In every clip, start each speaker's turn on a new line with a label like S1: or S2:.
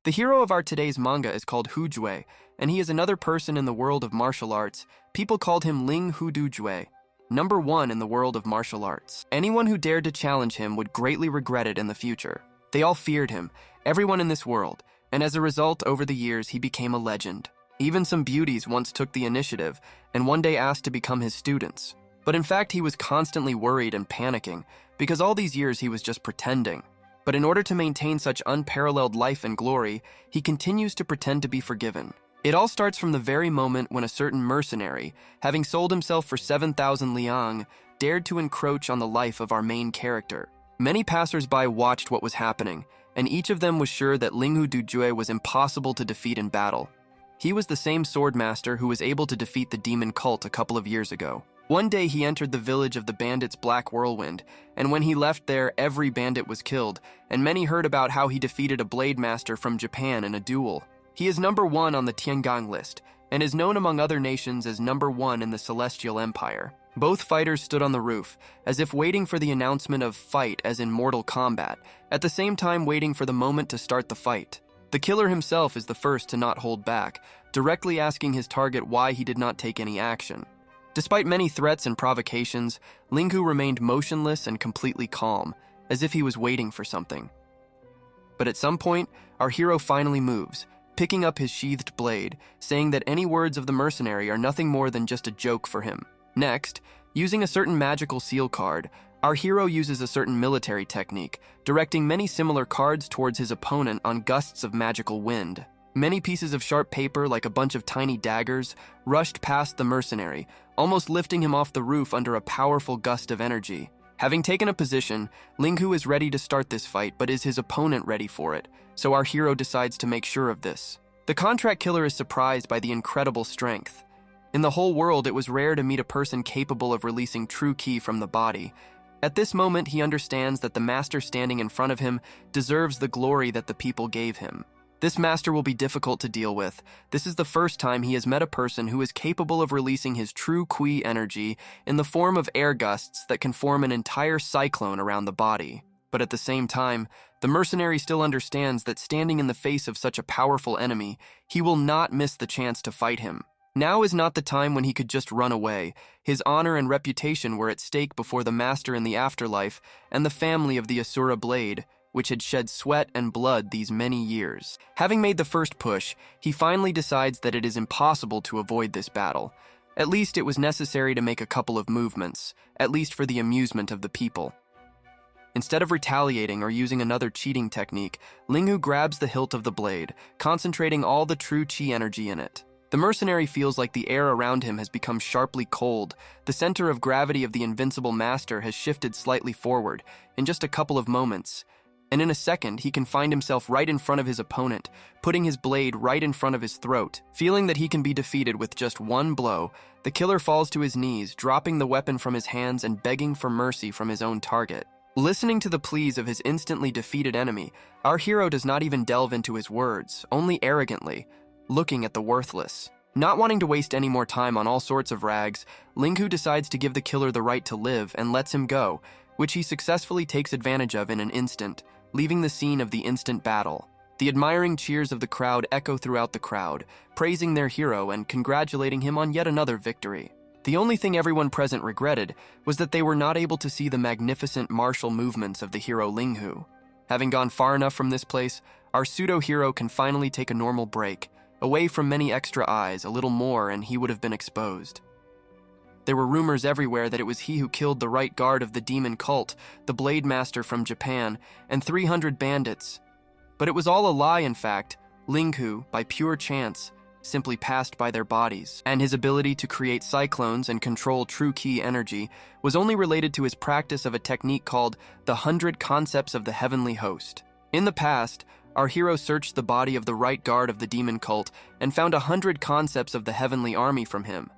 S1: The hero of our today's manga is called Hujue, and he is another person in the world of martial arts. People called him Ling Hudujue, number 1 in the world of martial arts. Anyone who dared to challenge him would greatly regret it in the future. They all feared him, everyone in this world, and as a result, over the years, he became a legend. Even some beauties once took the initiative and one day asked to become his students. But in fact, he was constantly worried and panicking because all these years he was just pretending. But in order to maintain such unparalleled life and glory, he continues to pretend to be forgiven. It all starts from the very moment when a certain mercenary, having sold himself for 7,000 liang, dared to encroach on the life of our main character. Many passers-by watched what was happening, and each of them was sure that Linghu Dujue was impossible to defeat in battle. He was the same swordmaster who was able to defeat the demon cult a couple of years ago. One day he entered the village of the bandits Black Whirlwind, and when he left there, every bandit was killed, and many heard about how he defeated a blade master from Japan in a duel. He is number 1 on the Tiangang list, and is known among other nations as number 1 in the Celestial Empire. Both fighters stood on the roof, as if waiting for the announcement of fight as in Mortal Kombat, at the same time waiting for the moment to start the fight. The killer himself is the first to not hold back, directly asking his target why he did not take any action. Despite many threats and provocations, Linghu remained motionless and completely calm, as if he was waiting for something. But at some point, our hero finally moves, picking up his sheathed blade, saying that any words of the mercenary are nothing more than just a joke for him. Next, using a certain magical seal card, our hero uses a certain military technique, directing many similar cards towards his opponent on gusts of magical wind. Many pieces of sharp paper, like a bunch of tiny daggers, rushed past the mercenary, almost lifting him off the roof under a powerful gust of energy. Having taken a position, Linghu is ready to start this fight, but is his opponent ready for it? So our hero decides to make sure of this. The contract killer is surprised by the incredible strength. In the whole world, it was rare to meet a person capable of releasing true ki from the body. At this moment, he understands that the master standing in front of him deserves the glory that the people gave him. This master will be difficult to deal with. This is the first time he has met a person who is capable of releasing his true Qui energy in the form of air gusts that can form an entire cyclone around the body. But at the same time, the mercenary still understands that standing in the face of such a powerful enemy, he will not miss the chance to fight him. Now is not the time when he could just run away. His honor and reputation were at stake before the master in the afterlife and the family of the Asura Blade, which had shed sweat and blood these many years. Having made the first push, he finally decides that it is impossible to avoid this battle. At least it was necessary to make a couple of movements, at least for the amusement of the people. Instead of retaliating or using another cheating technique, Linghu grabs the hilt of the blade, concentrating all the true chi energy in it. The mercenary feels like the air around him has become sharply cold. The center of gravity of the invincible master has shifted slightly forward in just a couple of moments. And in a second, he can find himself right in front of his opponent, putting his blade right in front of his throat. Feeling that he can be defeated with just one blow, the killer falls to his knees, dropping the weapon from his hands and begging for mercy from his own target. Listening to the pleas of his instantly defeated enemy, our hero does not even delve into his words, only arrogantly, looking at the worthless. Not wanting to waste any more time on all sorts of rags, Linghu decides to give the killer the right to live and lets him go, which he successfully takes advantage of in an instant, leaving the scene of the instant battle. The admiring cheers of the crowd echo throughout the crowd, praising their hero and congratulating him on yet another victory. The only thing everyone present regretted was that they were not able to see the magnificent martial movements of the hero Linghu. Having gone far enough from this place, our pseudo-hero can finally take a normal break, away from many extra eyes, a little more, and he would have been exposed. There were rumors everywhere that it was he who killed the right guard of the demon cult, the Blade Master from Japan, and 300 bandits. But it was all a lie, in fact. Linghu, by pure chance, simply passed by their bodies, and his ability to create cyclones and control true ki energy was only related to his practice of a technique called the 100 Concepts of the Heavenly Host. In the past, our hero searched the body of the right guard of the demon cult and found 100 concepts of the heavenly army from him.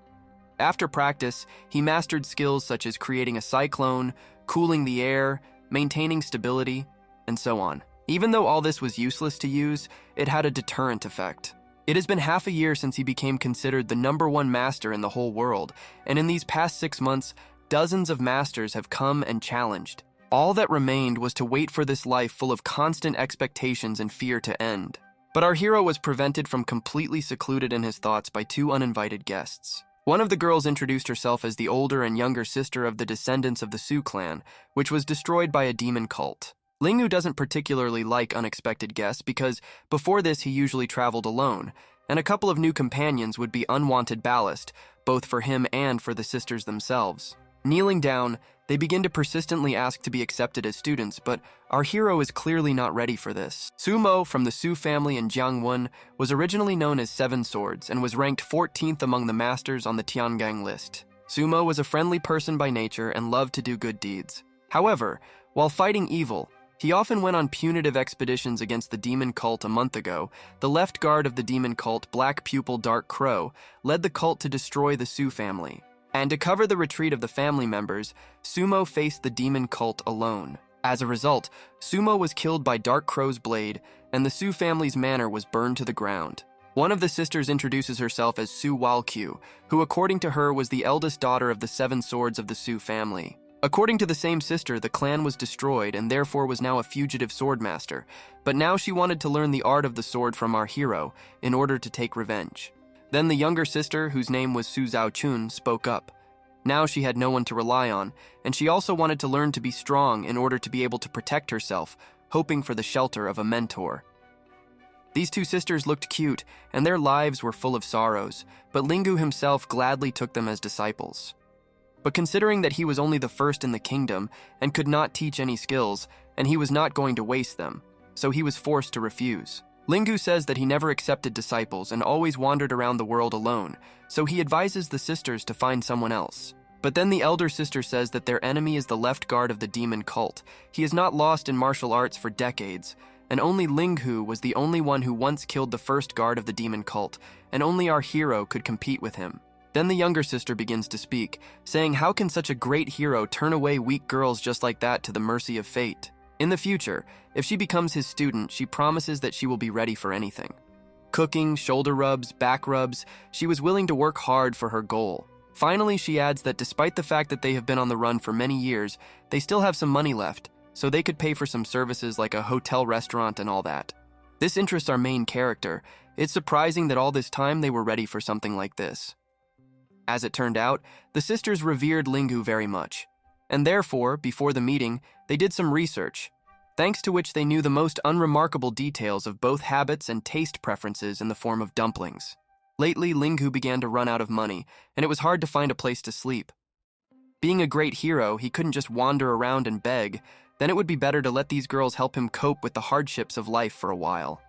S1: After practice, he mastered skills such as creating a cyclone, cooling the air, maintaining stability, and so on. Even though all this was useless to use, it had a deterrent effect. It has been half a year since he became considered the #1 master in the whole world, and in these past 6 months, dozens of masters have come and challenged. All that remained was to wait for this life full of constant expectations and fear to end. But our hero was prevented from completely secluded in his thoughts by two uninvited guests. One of the girls introduced herself as the older and younger sister of the descendants of the Su clan, which was destroyed by a demon cult. Linghu doesn't particularly like unexpected guests because before this he usually traveled alone, and a couple of new companions would be unwanted ballast, both for him and for the sisters themselves. Kneeling down, they begin to persistently ask to be accepted as students, but our hero is clearly not ready for this. Sumo from the Su family in Jiangwon was originally known as Seven Swords and was ranked 14th among the masters on the Tiangang list. Sumo was a friendly person by nature and loved to do good deeds. However, while fighting evil, he often went on punitive expeditions against the demon cult. A month ago, the left guard of the demon cult, Black Pupil Dark Crow, led the cult to destroy the Su family. And to cover the retreat of the family members, Sumo faced the demon cult alone. As a result, Sumo was killed by Dark Crow's blade, and the Su family's manor was burned to the ground. One of the sisters introduces herself as Su Walkyu, who according to her was the eldest daughter of the Seven Swords of the Su family. According to the same sister, the clan was destroyed and therefore was now a fugitive swordmaster, but now she wanted to learn the art of the sword from our hero in order to take revenge. Then the younger sister, whose name was Su Zhaochun, spoke up. Now she had no one to rely on, and she also wanted to learn to be strong in order to be able to protect herself, hoping for the shelter of a mentor. These two sisters looked cute, and their lives were full of sorrows, but Linghu himself gladly took them as disciples. But considering that he was only the first in the kingdom and could not teach any skills, and he was not going to waste them, so he was forced to refuse. Linghu says that he never accepted disciples and always wandered around the world alone, so he advises the sisters to find someone else. But then the elder sister says that their enemy is the left guard of the demon cult. He is not lost in martial arts for decades, and only Linghu was the only one who once killed the first guard of the demon cult, and only our hero could compete with him. Then the younger sister begins to speak, saying how can such a great hero turn away weak girls just like that to the mercy of fate? In the future, if she becomes his student, she promises that she will be ready for anything. Cooking, shoulder rubs, back rubs, she was willing to work hard for her goal. Finally, she adds that despite the fact that they have been on the run for many years, they still have some money left, so they could pay for some services like a hotel restaurant and all that. This interests our main character. It's surprising that all this time they were ready for something like this. As it turned out, the sisters revered Linghu very much, and therefore, before the meeting, they did some research, thanks to which they knew the most unremarkable details of both habits and taste preferences in the form of dumplings. Lately, Linghu began to run out of money, and it was hard to find a place to sleep. Being a great hero, he couldn't just wander around and beg, then it would be better to let these girls help him cope with the hardships of life for a while.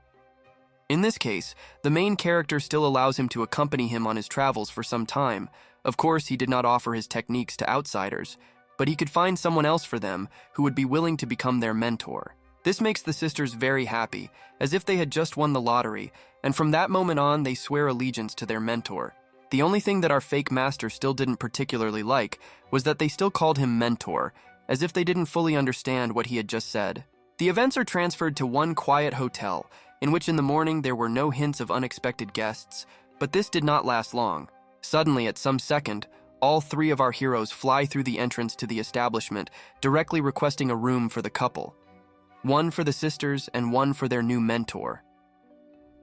S1: In this case, the main character still allows him to accompany him on his travels for some time. Of course, he did not offer his techniques to outsiders, but he could find someone else for them who would be willing to become their mentor. This makes the sisters very happy, as if they had just won the lottery, and from that moment on, they swear allegiance to their mentor. The only thing that our fake master still didn't particularly like was that they still called him mentor, as if they didn't fully understand what he had just said. The events are transferred to one quiet hotel, in which in the morning there were no hints of unexpected guests, but this did not last long. Suddenly, at some second, all three of our heroes fly through the entrance to the establishment, directly requesting a room for the couple. One for the sisters and one for their new mentor.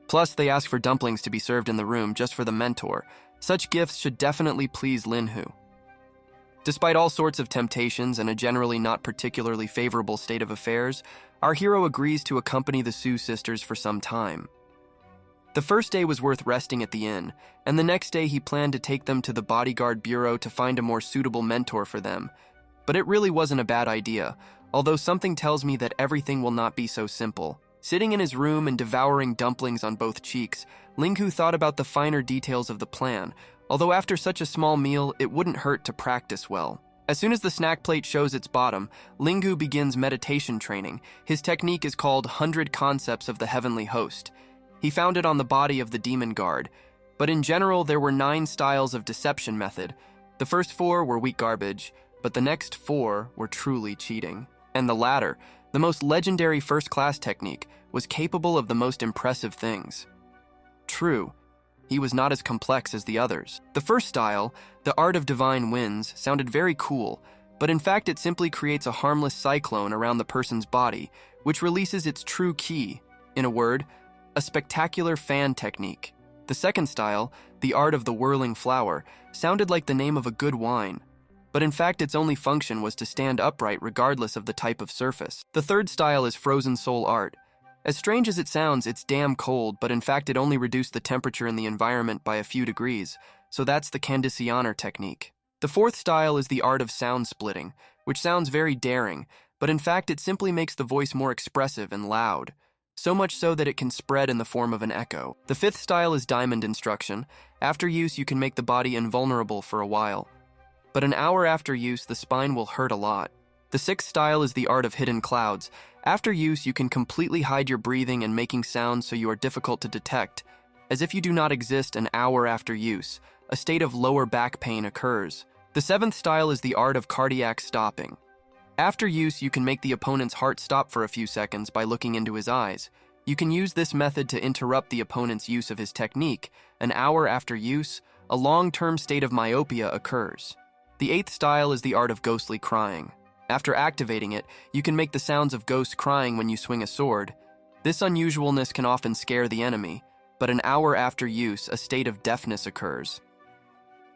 S1: Plus, they ask for dumplings to be served in the room just for the mentor. Such gifts should definitely please Linghu. Despite all sorts of temptations and a generally not particularly favorable state of affairs, our hero agrees to accompany the Su sisters for some time. The first day was worth resting at the inn, and the next day he planned to take them to the bodyguard bureau to find a more suitable mentor for them. But it really wasn't a bad idea, although something tells me that everything will not be so simple. Sitting in his room and devouring dumplings on both cheeks, Linghu thought about the finer details of the plan, although after such a small meal, it wouldn't hurt to practice well. As soon as the snack plate shows its bottom, Linghu begins meditation training. His technique is called 100 Concepts of the Heavenly Host. He found it on the body of the demon guard, but in general there were 9 styles of deception method. The first 4 were weak garbage, but the next 4 were truly cheating. And the latter, the most legendary first-class technique, was capable of the most impressive things. True, he was not as complex as the others. The first style, the Art of Divine Winds, sounded very cool, but in fact it simply creates a harmless cyclone around the person's body, which releases its true ki. In a word, a spectacular fan technique. The second style, the art of the whirling flower, sounded like the name of a good wine, but in fact its only function was to stand upright regardless of the type of surface. The third style is frozen soul art. As strange as it sounds, it's damn cold, but in fact it only reduced the temperature in the environment by a few degrees, so that's the conditioner technique. The fourth style is the art of sound splitting, which sounds very daring, but in fact it simply makes the voice more expressive and loud, so much so that it can spread in the form of an echo. The fifth style is diamond instruction. After use, you can make the body invulnerable for a while, but an hour after use, the spine will hurt a lot. The sixth style is the art of hidden clouds. After use, you can completely hide your breathing and making sounds so you are difficult to detect, as if you do not exist an hour after use. A state of lower back pain occurs. The seventh style is the art of cardiac stopping. After use, you can make the opponent's heart stop for a few seconds by looking into his eyes. You can use this method to interrupt the opponent's use of his technique. An hour after use, a long-term state of myopia occurs. The eighth style is the art of ghostly crying. After activating it, you can make the sounds of ghosts crying when you swing a sword. This unusualness can often scare the enemy, but an hour after use, a state of deafness occurs.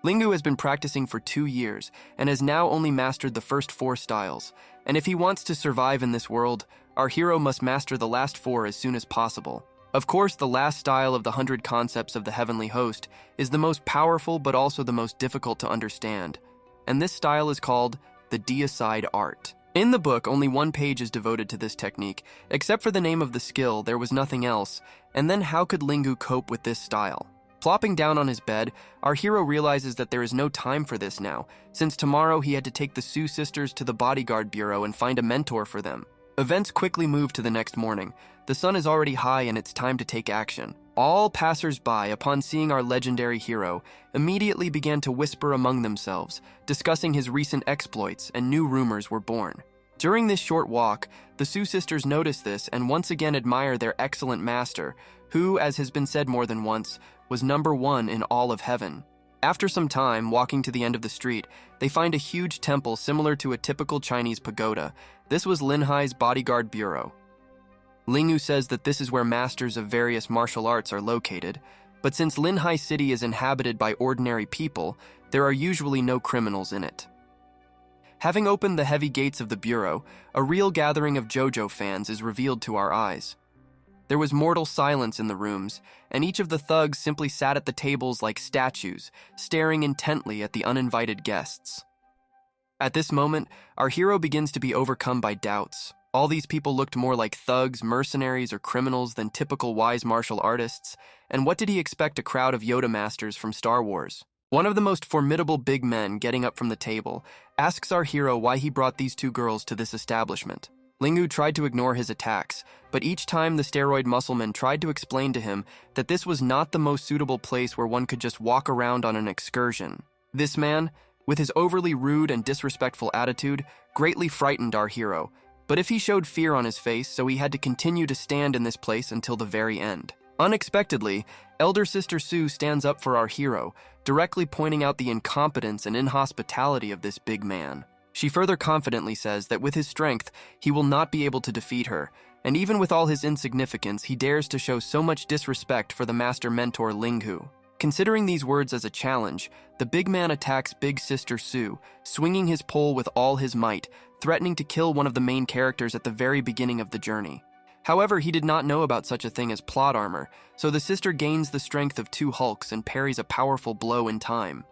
S1: Lingu has been practicing for 2 years and has now only mastered the first 4 styles, and if he wants to survive in this world, our hero must master the last 4 as soon as possible. Of course, the last style of the 100 concepts of the heavenly host is the most powerful but also the most difficult to understand, and this style is called the deicide art. In the book, only 1 page is devoted to this technique. Except for the name of the skill, there was nothing else, and then how could Lingu cope with this style? Plopping down on his bed, our hero realizes that there is no time for this now, since tomorrow he had to take the Sioux sisters to the bodyguard bureau and find a mentor for them. Events quickly move to the next morning. The sun is already high and it's time to take action. All passers-by, upon seeing our legendary hero, immediately began to whisper among themselves, discussing his recent exploits, and new rumors were born. During this short walk, the Sioux sisters notice this and once again admire their excellent master, who, as has been said more than once, was number 1 in all of heaven. After some time, walking to the end of the street, they find a huge temple similar to a typical Chinese pagoda. This was Lin Hai's bodyguard bureau. Lingu says that this is where masters of various martial arts are located, but since Lin Hai City is inhabited by ordinary people, there are usually no criminals in it. Having opened the heavy gates of the bureau, a real gathering of JoJo fans is revealed to our eyes. There was mortal silence in the rooms, and each of the thugs simply sat at the tables like statues, staring intently at the uninvited guests. At this moment, our hero begins to be overcome by doubts. All these people looked more like thugs, mercenaries, or criminals than typical wise martial artists, and what did he expect a crowd of Yoda masters from Star Wars? One of the most formidable big men, getting up from the table, asks our hero why he brought these 2 girls to this establishment. Lingu tried to ignore his attacks, but each time the steroid muscleman tried to explain to him that this was not the most suitable place where one could just walk around on an excursion. This man, with his overly rude and disrespectful attitude, greatly frightened our hero, but if he showed fear on his face, so he had to continue to stand in this place until the very end. Unexpectedly, Elder Sister Sue stands up for our hero, directly pointing out the incompetence and inhospitality of this big man. She further confidently says that with his strength, he will not be able to defeat her, and even with all his insignificance, he dares to show so much disrespect for the master mentor Lingu. Considering these words as a challenge, the big man attacks Big Sister Sue, swinging his pole with all his might, threatening to kill one of the main characters at the very beginning of the journey. However, he did not know about such a thing as plot armor, so the sister gains the strength of 2 Hulks and parries a powerful blow in time.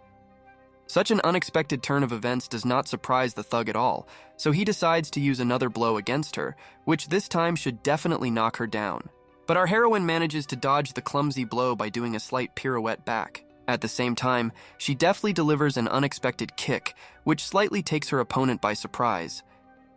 S1: Such an unexpected turn of events does not surprise the thug at all, so he decides to use another blow against her, which this time should definitely knock her down. But our heroine manages to dodge the clumsy blow by doing a slight pirouette back. At the same time, she deftly delivers an unexpected kick, which slightly takes her opponent by surprise.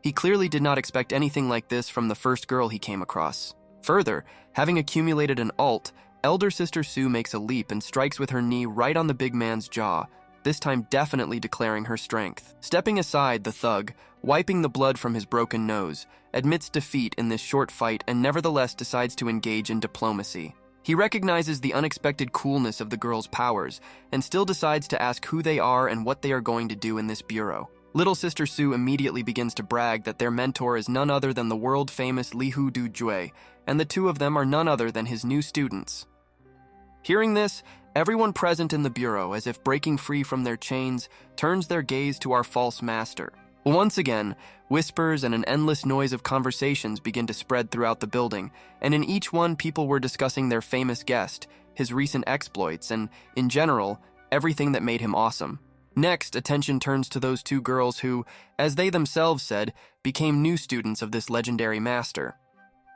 S1: He clearly did not expect anything like this from the first girl he came across. Further, having accumulated an ult, Elder Sister Sue makes a leap and strikes with her knee right on the big man's jaw, this time definitely declaring her strength. Stepping aside, the thug, wiping the blood from his broken nose, admits defeat in this short fight and nevertheless decides to engage in diplomacy. He recognizes the unexpected coolness of the girl's powers and still decides to ask who they are and what they are going to do in this bureau. Little sister Su immediately begins to brag that their mentor is none other than the world-famous Li Hu Du Jue, and the two of them are none other than his new students. Hearing this, everyone present in the bureau, as if breaking free from their chains, turns their gaze to our false master. Once again, whispers and an endless noise of conversations begin to spread throughout the building, and in each one people were discussing their famous guest, his recent exploits, and, in general, everything that made him awesome. Next, attention turns to those two girls who, as they themselves said, became new students of this legendary master.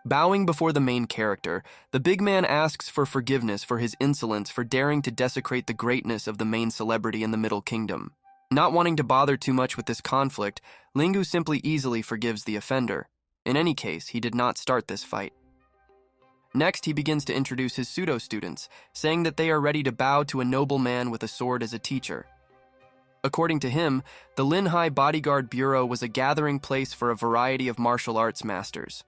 S1: Bowing before the main character, the big man asks for forgiveness for his insolence for daring to desecrate the greatness of the main celebrity in the Middle Kingdom. Not wanting to bother too much with this conflict, Lingu simply easily forgives the offender. In any case, he did not start this fight. Next, he begins to introduce his pseudo-students, saying that they are ready to bow to a noble man with a sword as a teacher. According to him, the Linhai Bodyguard Bureau was a gathering place for a variety of martial arts masters.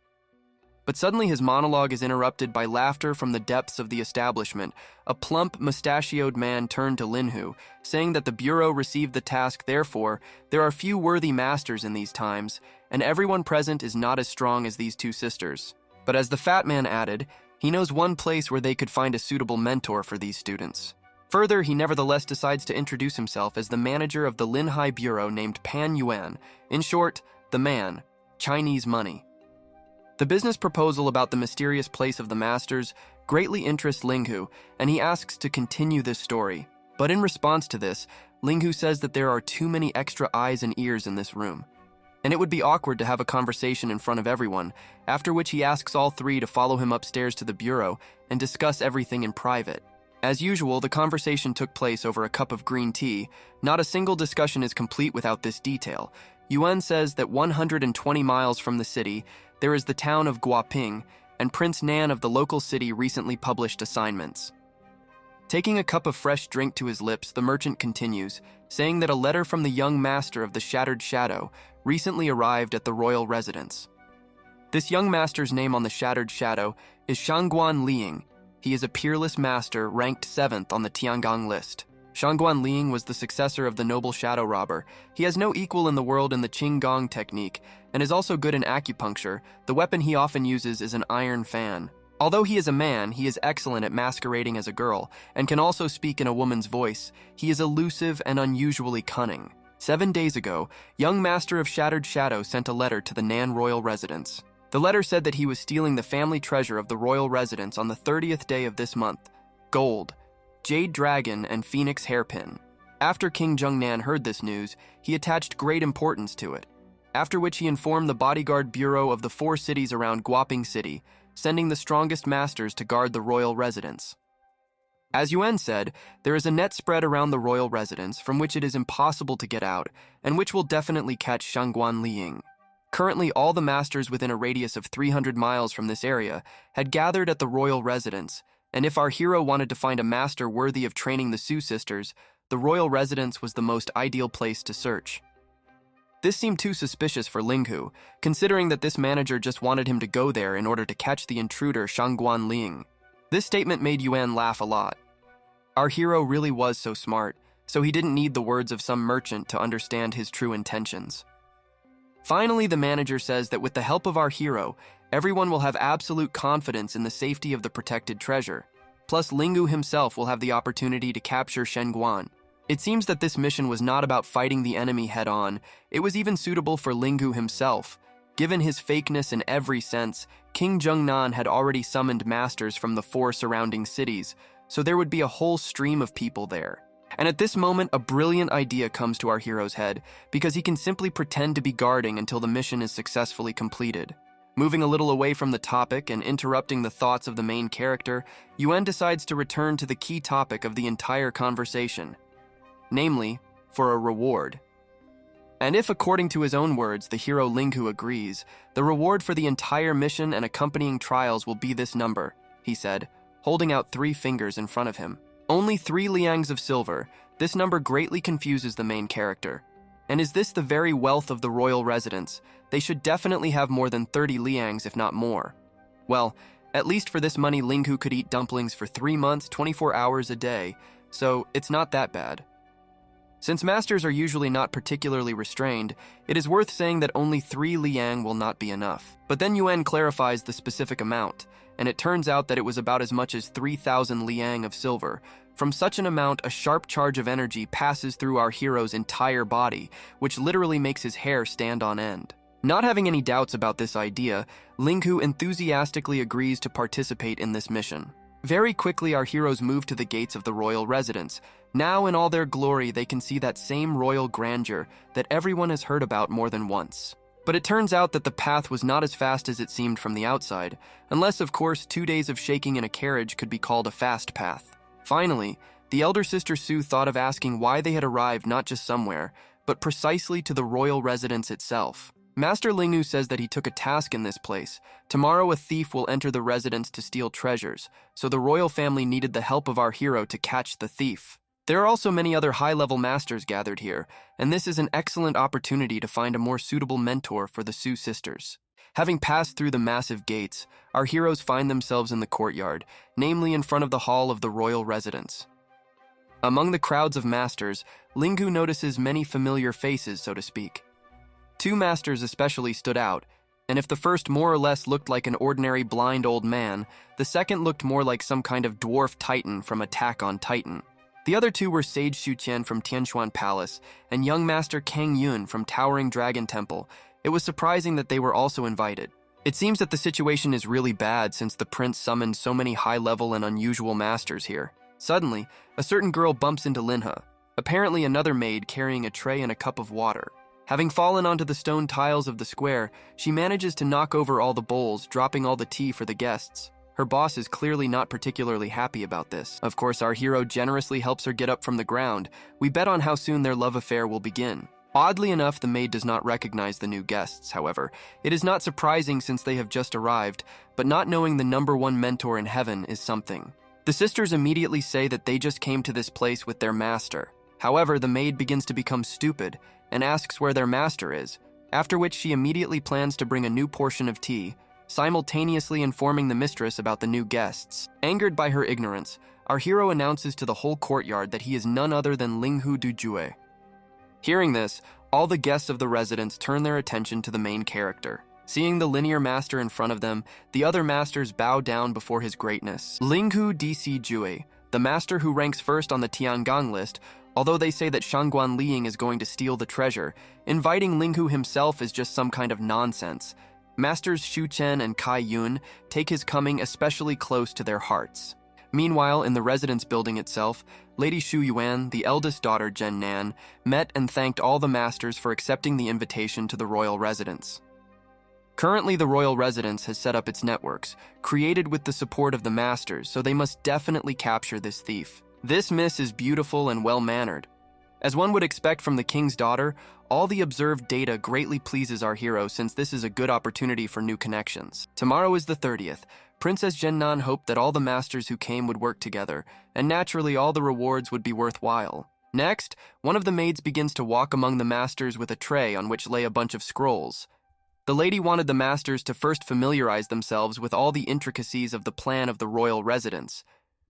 S1: But suddenly his monologue is interrupted by laughter from the depths of the establishment. A plump, mustachioed man turned to Linhu, saying that the Bureau received the task, therefore, there are few worthy masters in these times, and everyone present is not as strong as these two sisters. But as the fat man added, he knows one place where they could find a suitable mentor for these students. Further, he nevertheless decides to introduce himself as the manager of the Linhai Bureau named Pan Yuan, in short, the man, Chinese money. The business proposal about the mysterious place of the masters greatly interests Linghu, and he asks to continue this story. But in response to this, Linghu says that there are too many extra eyes and ears in this room, and it would be awkward to have a conversation in front of everyone, after which he asks all three to follow him upstairs to the bureau and discuss everything in private. As usual, the conversation took place over a cup of green tea. Not a single discussion is complete without this detail. Yuan says that 120 miles from the city, there is the town of Guoping, and Prince Nan of the local city recently published assignments. Taking a cup of fresh drink to his lips, the merchant continues, saying that a letter from the young master of the Shattered Shadow recently arrived at the royal residence. This young master's name on the Shattered Shadow is Shangguan Liang. He is a peerless master ranked 7th on the Tiangong list. Shangguan Liang was the successor of the noble shadow robber. He has no equal in the world in the Qinggong technique, and is also good in acupuncture. The weapon he often uses is an iron fan. Although he is a man, he is excellent at masquerading as a girl, and can also speak in a woman's voice. He is elusive and unusually cunning. 7 days ago, young master of Shattered Shadow sent a letter to the Nan royal residence. The letter said that he was stealing the family treasure of the royal residence on the 30th day of this month: gold, jade dragon, and phoenix hairpin. After King Jungnan heard this news, he attached great importance to it, after which he informed the bodyguard bureau of the 4 cities around Guoping City, sending the strongest masters to guard the royal residence. As Yuan said, there is a net spread around the royal residence from which it is impossible to get out, and which will definitely catch Shangguan Liang. Currently, all the masters within a radius of 300 miles from this area had gathered at the royal residence, and if our hero wanted to find a master worthy of training the Su sisters, the royal residence was the most ideal place to search. This seemed too suspicious for Linghu, considering that this manager just wanted him to go there in order to catch the intruder Shangguan Liang. This statement made Yuan laugh a lot. Our hero really was so smart, so he didn't need the words of some merchant to understand his true intentions. Finally, the manager says that with the help of our hero, everyone will have absolute confidence in the safety of the protected treasure. Plus, Linghu himself will have the opportunity to capture Shengguan. It seems that this mission was not about fighting the enemy head-on. It was even suitable for Linghu himself. Given his fakeness in every sense, King Jungnan had already summoned masters from the 4 surrounding cities, so there would be a whole stream of people there. And at this moment, a brilliant idea comes to our hero's head, because he can simply pretend to be guarding until the mission is successfully completed. Moving a little away from the topic and interrupting the thoughts of the main character, Yuan decides to return to the key topic of the entire conversation, namely, for a reward. And if, according to his own words, the hero Linghu agrees, the reward for the entire mission and accompanying trials will be this number, he said, holding out 3 fingers in front of him. Only 3 liangs of silver. This number greatly confuses the main character. And is this the very wealth of the royal residence? They should definitely have more than 30 liangs, if not more. Well, at least for this money, Linghu could eat dumplings for 3 months, 24 hours a day, so it's not that bad. Since masters are usually not particularly restrained, it is worth saying that only 3 liang will not be enough. But then Yuan clarifies the specific amount, and it turns out that it was about as much as 3,000 liang of silver. From such an amount, a sharp charge of energy passes through our hero's entire body, which literally makes his hair stand on end. Not having any doubts about this idea, Linghu enthusiastically agrees to participate in this mission. Very quickly, our heroes move to the gates of the royal residence. Now, in all their glory, they can see that same royal grandeur that everyone has heard about more than once. But it turns out that the path was not as fast as it seemed from the outside, unless, of course, 2 days of shaking in a carriage could be called a fast path. Finally, the elder sister Su thought of asking why they had arrived not just somewhere, but precisely to the royal residence itself. Master Linghu says that he took a task in this place. Tomorrow a thief will enter the residence to steal treasures, so the royal family needed the help of our hero to catch the thief. There are also many other high-level masters gathered here, and this is an excellent opportunity to find a more suitable mentor for the Su sisters. Having passed through the massive gates, our heroes find themselves in the courtyard, namely in front of the hall of the royal residence. Among the crowds of masters, Linghu notices many familiar faces, so to speak. 2 masters especially stood out, and if the first more or less looked like an ordinary blind old man, the second looked more like some kind of dwarf titan from Attack on Titan. The other 2 were Sage Xuqian from Tianxuan Palace and young Master Kang Yun from Towering Dragon Temple. It was surprising that they were also invited. It seems that the situation is really bad since the prince summoned so many high-level and unusual masters here. Suddenly, a certain girl bumps into Linha, apparently another maid carrying a tray and a cup of water. Having fallen onto the stone tiles of the square, she manages to knock over all the bowls, dropping all the tea for the guests. Her boss is clearly not particularly happy about this. Of course, our hero generously helps her get up from the ground. We bet on how soon their love affair will begin. Oddly enough, the maid does not recognize the new guests, however. It is not surprising since they have just arrived, but not knowing the #1 mentor in heaven is something. The sisters immediately say that they just came to this place with their master. However, the maid begins to become stupid and asks where their master is, after which she immediately plans to bring a new portion of tea, simultaneously informing the mistress about the new guests. Angered by her ignorance, our hero announces to the whole courtyard that he is none other than Linghu Dujue. Hearing this, all the guests of the residence turn their attention to the main character. Seeing the linear master in front of them, the other masters bow down before his greatness. Linghu DC Jue, the master who ranks first on the Tiangang list, although they say that Shangguan Liang is going to steal the treasure, inviting Linghu himself is just some kind of nonsense. Masters Xu Chen and Kai Yun take his coming especially close to their hearts. Meanwhile, in the residence building itself, Lady Xu Yuan, the eldest daughter Zhen Nan, met and thanked all the masters for accepting the invitation to the royal residence. Currently, the royal residence has set up its networks, created with the support of the masters, so they must definitely capture this thief. This miss is beautiful and well-mannered. As one would expect from the king's daughter, all the observed data greatly pleases our hero since this is a good opportunity for new connections. Tomorrow is the 30th. Princess Zhennan hoped that all the masters who came would work together, and naturally all the rewards would be worthwhile. Next, one of the maids begins to walk among the masters with a tray on which lay a bunch of scrolls. The lady wanted the masters to first familiarize themselves with all the intricacies of the plan of the royal residence.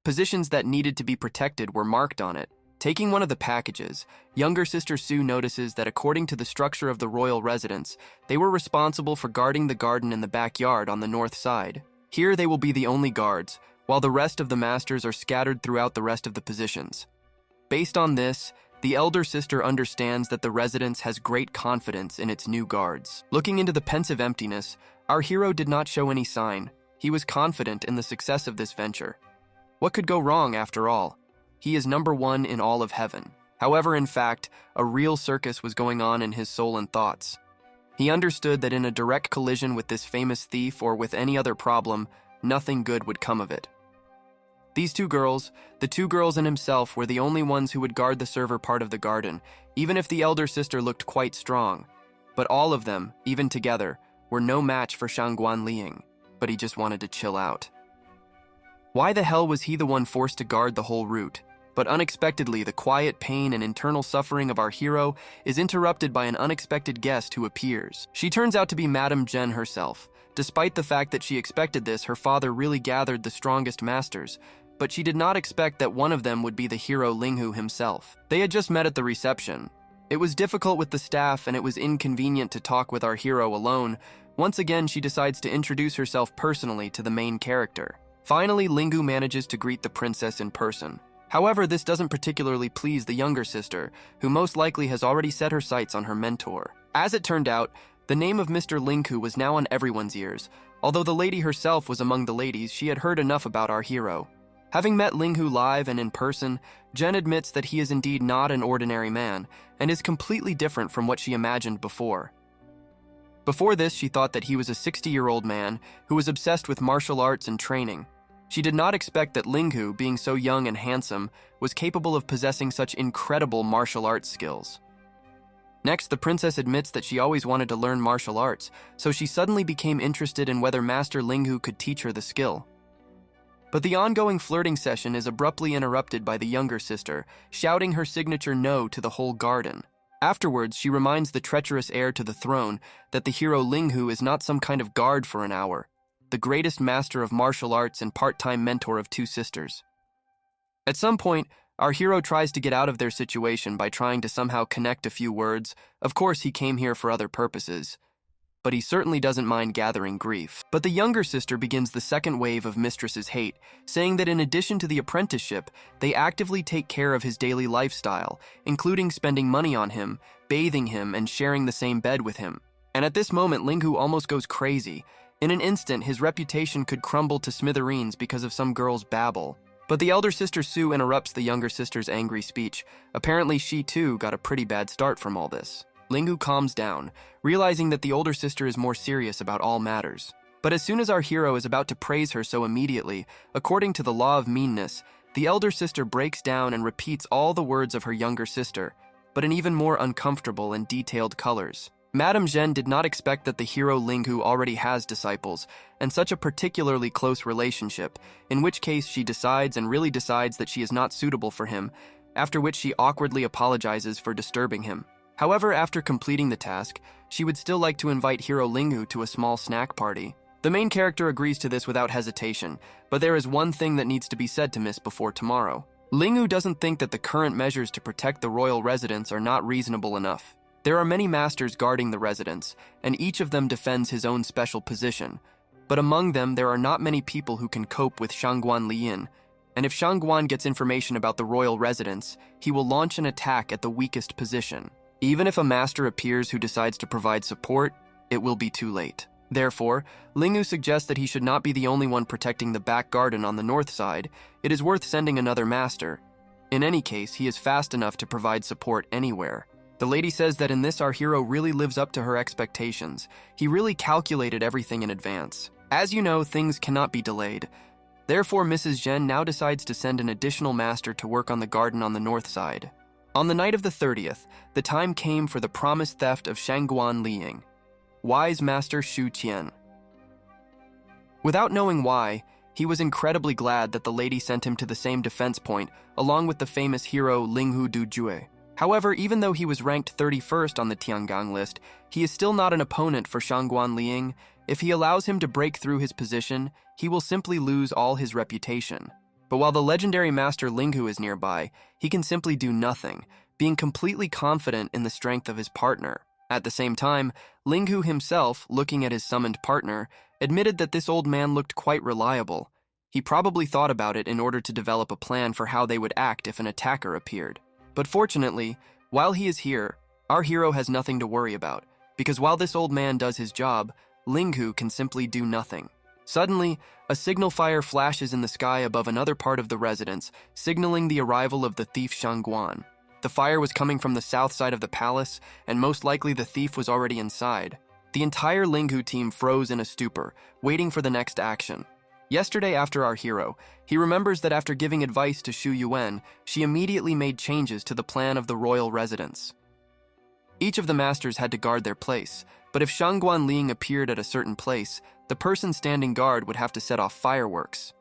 S1: Positions that needed to be protected were marked on it. Taking one of the packages, younger sister Su notices that according to the structure of the royal residence, they were responsible for guarding the garden in the backyard on the north side. Here they will be the only guards, while the rest of the masters are scattered throughout the rest of the positions. Based on this, the elder sister understands that the residence has great confidence in its new guards. Looking into the pensive emptiness, our hero did not show any sign. He was confident in the success of this venture. What could go wrong after all? He is #1 in all of heaven. However, in fact, a real circus was going on in his soul and thoughts. He understood that in a direct collision with this famous thief or with any other problem, nothing good would come of it. These 2 girls, the 2 girls and himself, were the only ones who would guard the server part of the garden, even if the elder sister looked quite strong. But all of them, even together, were no match for Shangguan Liang, but he just wanted to chill out. Why the hell was he the one forced to guard the whole route? But unexpectedly, the quiet pain and internal suffering of our hero is interrupted by an unexpected guest who appears. She turns out to be Madame Zhen herself. Despite the fact that she expected this, her father really gathered the strongest masters. but she did not expect that one of them would be the hero Linghu himself. They had just met at the reception. It was difficult with the staff and it was inconvenient to talk with our hero alone. Once again, she decides to introduce herself personally to the main character. Finally, Linghu manages to greet the princess in person. However, this doesn't particularly please the younger sister, who most likely has already set her sights on her mentor. As it turned out, the name of Mr. Linghu was now on everyone's ears. Although the lady herself was among the ladies, she had heard enough about our hero. Having met Linghu live and in person, Jen admits that he is indeed not an ordinary man, and is completely different from what she imagined before. Before this, she thought that he was a 60-year-old man who was obsessed with martial arts and training. She did not expect that Linghu, being so young and handsome, was capable of possessing such incredible martial arts skills. Next, the princess admits that she always wanted to learn martial arts, so she suddenly became interested in whether Master Linghu could teach her the skill. But the ongoing flirting session is abruptly interrupted by the younger sister, shouting her signature no to the whole garden. Afterwards, she reminds the treacherous heir to the throne that the hero Linghu is not some kind of guard for an hour, the greatest master of martial arts and part-time mentor of two sisters. At some point, our hero tries to get out of their situation by trying to somehow connect a few words. Of course, he came here for other purposes, but he certainly doesn't mind gathering grief. But the younger sister begins the second wave of Mistress's hate, saying that in addition to the apprenticeship, they actively take care of his daily lifestyle, including spending money on him, bathing him, and sharing the same bed with him. And at this moment, Linghu almost goes crazy. In an instant, his reputation could crumble to smithereens because of some girl's babble. But the elder sister Sue interrupts the younger sister's angry speech. Apparently, she too got a pretty bad start from all this. Linghu calms down, realizing that the older sister is more serious about all matters. But as soon as our hero is about to praise her so immediately, according to the law of meanness, the elder sister breaks down and repeats all the words of her younger sister, but in even more uncomfortable and detailed colors. Madame Zhen did not expect that the hero Linghu already has disciples, and such a particularly close relationship, in which case she decides and really decides that she is not suitable for him, after which she awkwardly apologizes for disturbing him. However, after completing the task, she would still like to invite hero Linghu to a small snack party. The main character agrees to this without hesitation, but there is one thing that needs to be said to Miss before tomorrow. Linghu doesn't think that the current measures to protect the royal residence are not reasonable enough. There are many masters guarding the residence, and each of them defends his own special position. But among them, there are not many people who can cope with Shangguan Liyin, and if Shangguan gets information about the royal residence, he will launch an attack at the weakest position. Even if a master appears who decides to provide support, it will be too late. Therefore, Linghu suggests that he should not be the only one protecting the back garden on the north side. It is worth sending another master. In any case, he is fast enough to provide support anywhere. The lady says that in this our hero really lives up to her expectations. He really calculated everything in advance. As you know, things cannot be delayed. Therefore, Mrs. Zhen now decides to send an additional master to work on the garden on the north side. On the night of the 30th, the time came for the promised theft of Shangguan Liyin. Wise Master Shu Qian. Without knowing why, he was incredibly glad that the lady sent him to the same defense point, along with the famous hero Linghu Dujue. However, even though he was ranked 31st on the Tiangang list, he is still not an opponent for Shangguan Liyin. If he allows him to break through his position, he will simply lose all his reputation. But while the legendary master Linghu is nearby, he can simply do nothing, being completely confident in the strength of his partner. At the same time, Linghu himself, looking at his summoned partner, admitted that this old man looked quite reliable. He probably thought about it in order to develop a plan for how they would act if an attacker appeared. But fortunately, while he is here, our hero has nothing to worry about, because while this old man does his job, Linghu can simply do nothing. Suddenly, a signal fire flashes in the sky above another part of the residence, signaling the arrival of the thief Shangguan. The fire was coming from the south side of the palace, and most likely the thief was already inside. The entire Linghu team froze in a stupor, waiting for the next action. Yesterday after our hero, he remembers that after giving advice to Xu Yuan, she immediately made changes to the plan of the royal residence. Each of the masters had to guard their place, but if Shangguan Liyin appeared at a certain place, the person standing guard would have to set off fireworks.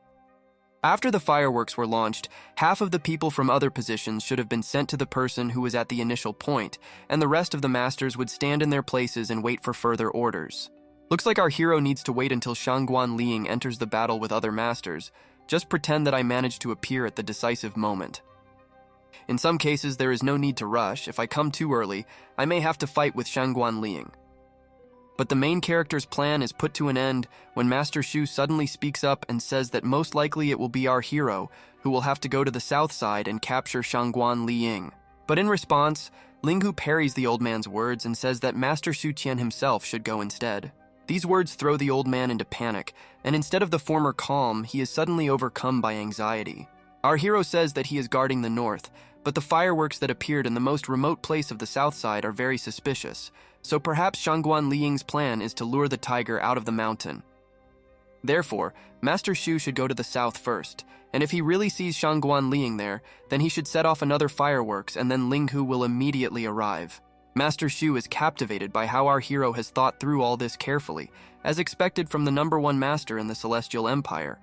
S1: After the fireworks were launched, half of the people from other positions should have been sent to the person who was at the initial point, and the rest of the masters would stand in their places and wait for further orders. Looks like our hero needs to wait until Shangguan Liyin enters the battle with other masters, Just pretend that I managed to appear at the decisive moment. In some cases, there is no need to rush. If I come too early, I may have to fight with Shangguan Liang. But the main character's plan is put to an end when Master Shu suddenly speaks up and says that most likely it will be our hero who will have to go to the south side and capture Shangguan Liang. But in response, Linghu parries the old man's words and says that Master Shu Qian himself should go instead. These words throw the old man into panic, and instead of the former calm, he is suddenly overcome by anxiety. Our hero says that he is guarding the north, but the fireworks that appeared in the most remote place of the south side are very suspicious, so perhaps Shangguan Liang's plan is to lure the tiger out of the mountain. Therefore, Master Shu should go to the south first, and if he really sees Shangguan Liang there, then he should set off another fireworks and then Linghu will immediately arrive. Master Shu is captivated by how our hero has thought through all this carefully, as expected from the #1 master in the Celestial Empire.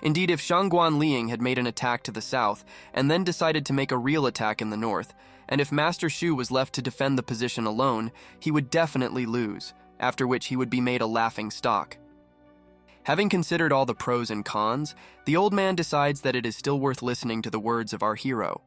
S1: Indeed, if Shangguan Liang had made an attack to the south and then decided to make a real attack in the north, and if Master Shu was left to defend the position alone, he would definitely lose, after which he would be made a laughing stock. Having considered all the pros and cons, the old man decides that it is still worth listening to the words of our hero.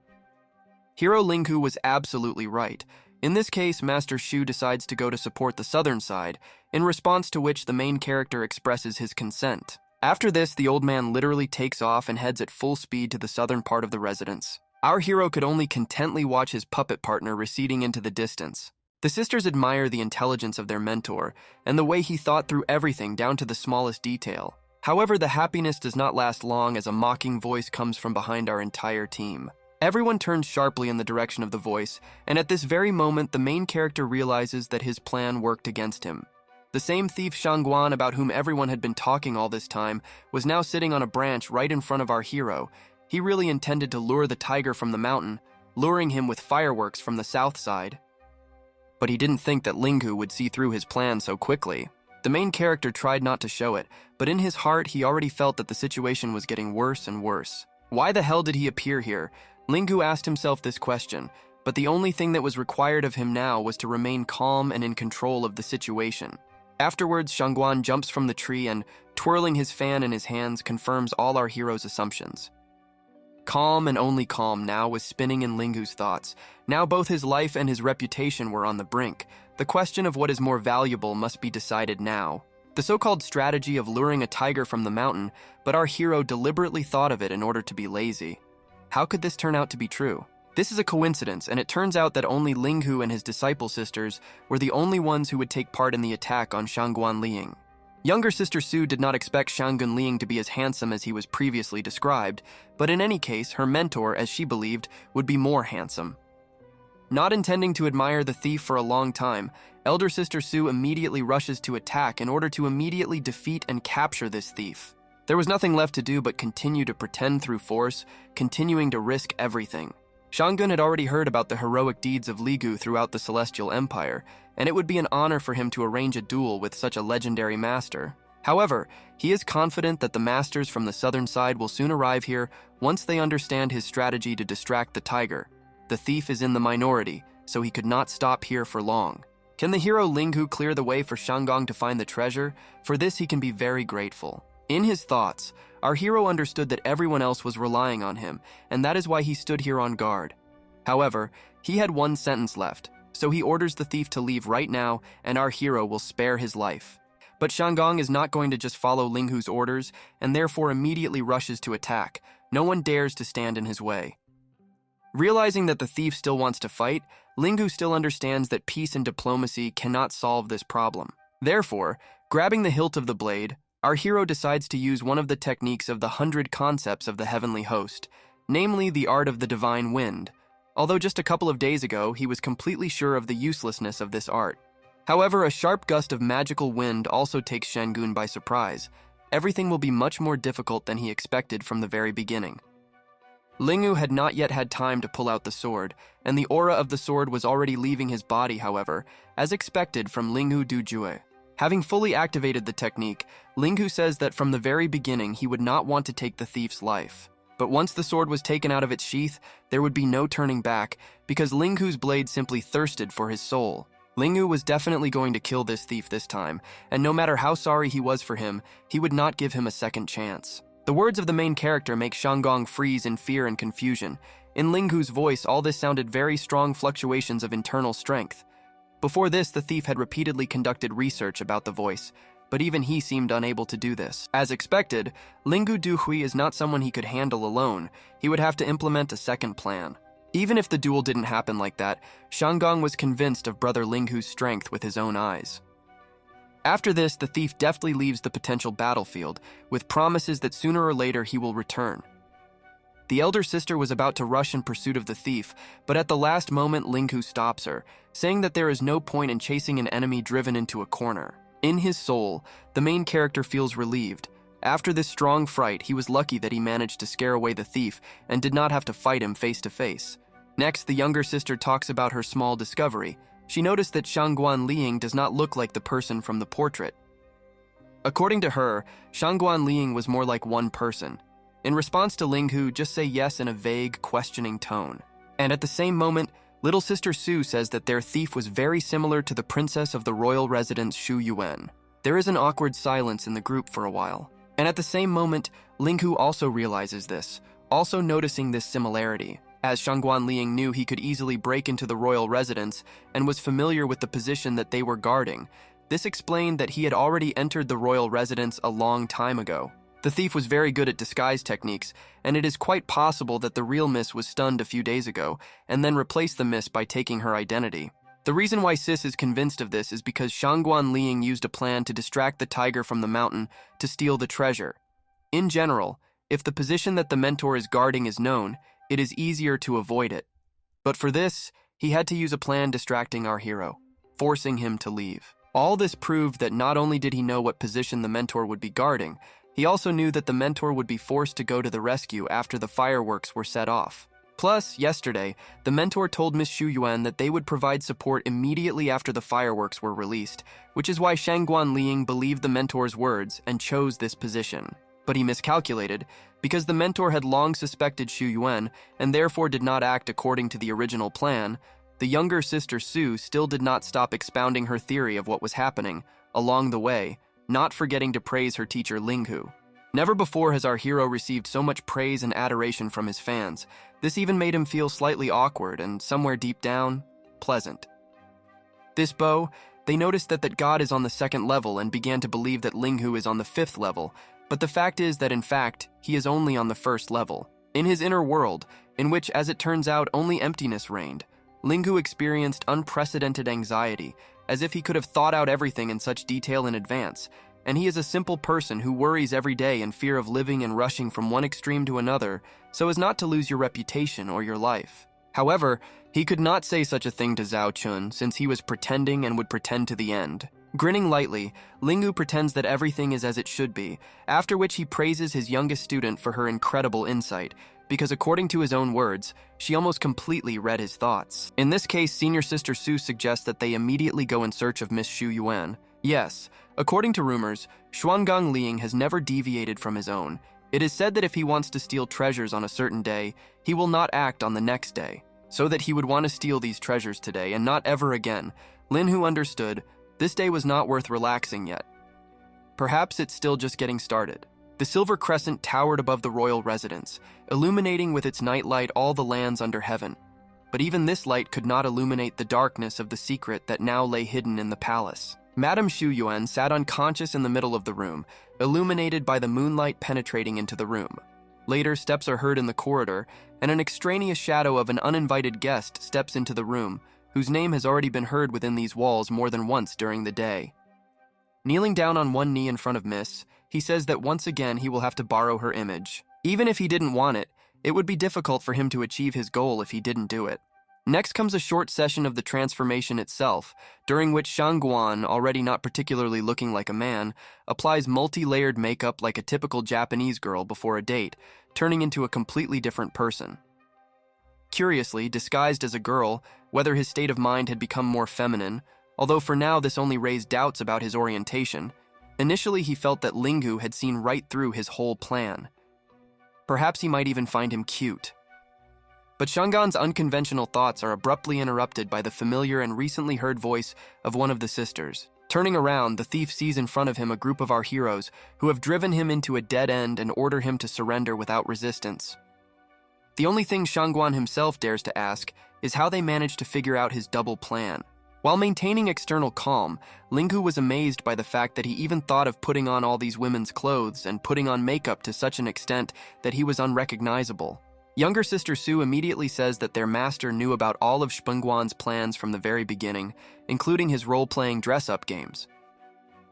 S1: Hero Linghu was absolutely right. In this case, Master Shu decides to go to support the southern side, in response to which the main character expresses his consent. After this, the old man literally takes off and heads at full speed to the southern part of the residence. Our hero could only contently watch his puppet partner receding into the distance. The sisters admire the intelligence of their mentor and the way he thought through everything down to the smallest detail. However, the happiness does not last long as a mocking voice comes from behind our entire team. Everyone turns sharply in the direction of the voice, and at this very moment, the main character realizes that his plan worked against him. The same thief Shangguan about whom everyone had been talking all this time was now sitting on a branch right in front of our hero. He really intended to lure the tiger from the mountain, luring him with fireworks from the south side. But he didn't think that Linghu would see through his plan so quickly. The main character tried not to show it, but in his heart he already felt that the situation was getting worse and worse. Why the hell did he appear here? Linghu asked himself this question, but the only thing that was required of him now was to remain calm and in control of the situation. Afterwards, Shangguan jumps from the tree and, twirling his fan in his hands, confirms all our hero's assumptions. Calm and only calm now was spinning in Linghu's thoughts. Now both his life and his reputation were on the brink. The question of what is more valuable must be decided now. The so-called strategy of luring a tiger from the mountain, but our hero deliberately thought of it in order to be lazy. How could this turn out to be true? This is a coincidence, and it turns out that only Linghu and his disciple sisters were the only ones who would take part in the attack on Shangguan Liang. Younger sister Su did not expect Shangguan Liang to be as handsome as he was previously described, but in any case, her mentor, as she believed, would be more handsome. Not intending to admire the thief for a long time, elder sister Su immediately rushes to attack in order to immediately defeat and capture this thief. There was nothing left to do but continue to pretend through force, continuing to risk everything. Shangguan had already heard about the heroic deeds of Linghu throughout the Celestial Empire, and it would be an honor for him to arrange a duel with such a legendary master. However, he is confident that the masters from the southern side will soon arrive here once they understand his strategy to distract the tiger. The thief is in the minority, so he could not stop here for long. Can the hero Linghu clear the way for Shangguan to find the treasure? For this he can be very grateful. In his thoughts, our hero understood that everyone else was relying on him, and that is why he stood here on guard. However, he had one sentence left, so he orders the thief to leave right now, and our hero will spare his life. But Shangguan is not going to just follow Linghu's orders, and therefore immediately rushes to attack. No one dares to stand in his way. Realizing that the thief still wants to fight, Linghu still understands that peace and diplomacy cannot solve this problem. Therefore, grabbing the hilt of the blade, our hero decides to use one of the techniques of the 100 concepts of the heavenly host, namely the art of the divine wind, although just a couple of days ago he was completely sure of the uselessness of this art. However, a sharp gust of magical wind also takes Shangguan by surprise. Everything will be much more difficult than he expected from the very beginning. Linghu had not yet had time to pull out the sword, and the aura of the sword was already leaving his body, however, as expected from Linghu Dujue. Having fully activated the technique, Linghu says that from the very beginning he would not want to take the thief's life. But once the sword was taken out of its sheath, there would be no turning back, because Linghu's blade simply thirsted for his soul. Linghu was definitely going to kill this thief this time, and no matter how sorry he was for him, he would not give him a second chance. The words of the main character make Shanggong freeze in fear and confusion. In Linghu's voice, all this sounded very strong fluctuations of internal strength. Before this, the thief had repeatedly conducted research about the voice, but even he seemed unable to do this. As expected, Linghu Duhui is not someone he could handle alone. He would have to implement a second plan. Even if the duel didn't happen like that, Shanggong was convinced of brother Linghu's strength with his own eyes. After this, the thief deftly leaves the potential battlefield, with promises that sooner or later he will return. The elder sister was about to rush in pursuit of the thief, but at the last moment Linghu stops her, saying that there is no point in chasing an enemy driven into a corner. In his soul, the main character feels relieved. After this strong fright, he was lucky that he managed to scare away the thief and did not have to fight him face to face. Next, the younger sister talks about her small discovery. She noticed that Shangguan Liang does not look like the person from the portrait. According to her, Shangguan Liang was more like one person. In response to Linghu, just say yes in a vague, questioning tone. And at the same moment, little sister Su says that their thief was very similar to the princess of the royal residence Shu Yuan. There is an awkward silence in the group for a while. And at the same moment, Linghu also realizes this, also noticing this similarity. As Shangguan Liang knew he could easily break into the royal residence and was familiar with the position that they were guarding, this explained that he had already entered the royal residence a long time ago. The thief was very good at disguise techniques, and it is quite possible that the real miss was stunned a few days ago and then replaced the miss by taking her identity. The reason why Sis is convinced of this is because Shangguan Liang used a plan to distract the tiger from the mountain to steal the treasure. In general, if the position that the mentor is guarding is known, it is easier to avoid it. But for this, he had to use a plan distracting our hero, forcing him to leave. All this proved that not only did he know what position the mentor would be guarding, he also knew that the mentor would be forced to go to the rescue after the fireworks were set off. Plus, yesterday, the mentor told Miss Shu Yuan that they would provide support immediately after the fireworks were released, which is why Shangguan Liang believed the mentor's words and chose this position. But he miscalculated, because the mentor had long suspected Shu Yuan and therefore did not act according to the original plan. The younger sister Su still did not stop expounding her theory of what was happening, along the way, not forgetting to praise her teacher Linghu. Never before has our hero received so much praise and adoration from his fans. This even made him feel slightly awkward and, somewhere deep down, pleasant. This bow, they noticed that God is on the 2nd level and began to believe that Linghu is on the 5th level, but the fact is that in fact, he is only on the 1st level. In his inner world, in which, as it turns out, only emptiness reigned, Linghu experienced unprecedented anxiety, as if he could have thought out everything in such detail in advance, and he is a simple person who worries every day in fear of living and rushing from one extreme to another so as not to lose your reputation or your life. However, he could not say such a thing to Zhao Chun since he was pretending and would pretend to the end. Grinning lightly, Linghu pretends that everything is as it should be, after which he praises his youngest student for her incredible insight, because according to his own words, she almost completely read his thoughts. In this case, senior sister Su suggests that they immediately go in search of Miss Shu Yuan. Yes, according to rumors, Xuangang Liang has never deviated from his own. It is said that if he wants to steal treasures on a certain day, he will not act on the next day, so that he would want to steal these treasures today and not ever again. Linghu understood this day was not worth relaxing yet. Perhaps it's still just getting started. The silver crescent towered above the royal residence, illuminating with its nightlight all the lands under heaven. But even this light could not illuminate the darkness of the secret that now lay hidden in the palace. Madame Shu Yuan sat unconscious in the middle of the room, illuminated by the moonlight penetrating into the room. Later, steps are heard in the corridor, and an extraneous shadow of an uninvited guest steps into the room, whose name has already been heard within these walls more than once during the day. Kneeling down on one knee in front of Miss, he says that once again he will have to borrow her image. Even if he didn't want it, it would be difficult for him to achieve his goal if he didn't do it. Next comes a short session of the transformation itself, during which Shangguan, already not particularly looking like a man, applies multi-layered makeup like a typical Japanese girl before a date, turning into a completely different person. Curiously, disguised as a girl, whether his state of mind had become more feminine, although for now this only raised doubts about his orientation. Initially he felt that Linghu had seen right through his whole plan. Perhaps he might even find him cute. But Shanggan's unconventional thoughts are abruptly interrupted by the familiar and recently heard voice of one of the sisters. Turning around, the thief sees in front of him a group of our heroes who have driven him into a dead end and order him to surrender without resistance. The only thing Shangguan himself dares to ask is how they managed to figure out his double plan. While maintaining external calm, Linghu was amazed by the fact that he even thought of putting on all these women's clothes and putting on makeup to such an extent that he was unrecognizable. Younger sister Su immediately says that their master knew about all of Shpengguan's plans from the very beginning, including his role-playing dress-up games.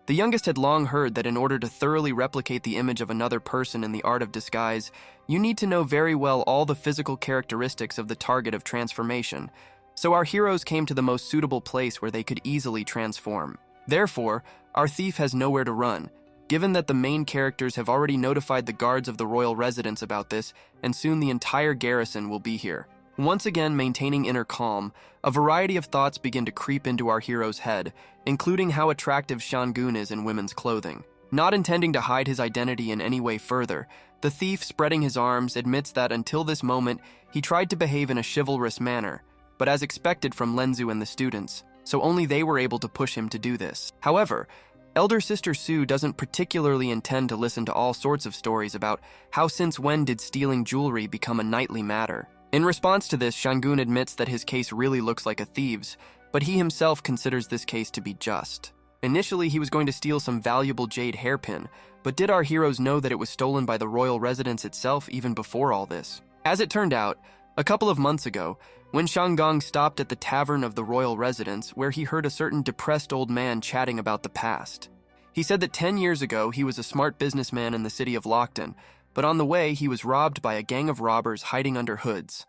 S1: The youngest had long heard that in order to thoroughly replicate the image of another person in the art of disguise, you need to know very well all the physical characteristics of the target of transformation, so our heroes came to the most suitable place where they could easily transform. Therefore, our thief has nowhere to run, given that the main characters have already notified the guards of the royal residence about this, and soon the entire garrison will be here. Once again maintaining inner calm, a variety of thoughts begin to creep into our hero's head, including how attractive Shangun is in women's clothing. Not intending to hide his identity in any way further, the thief, spreading his arms, admits that until this moment, he tried to behave in a chivalrous manner, but as expected from Lenzu and the students, so only they were able to push him to do this. However, elder sister Su doesn't particularly intend to listen to all sorts of stories about how since when did stealing jewelry become a nightly matter. In response to this, Shangun admits that his case really looks like a thief's, but he himself considers this case to be just. Initially, he was going to steal some valuable jade hairpin, but did our heroes know that it was stolen by the royal residence itself even before all this? As it turned out, a couple of months ago, when Shanggong stopped at the tavern of the royal residence where he heard a certain depressed old man chatting about the past. He said that 10 years ago he was a smart businessman in the city of Lockton, but on the way he was robbed by a gang of robbers hiding under hoods.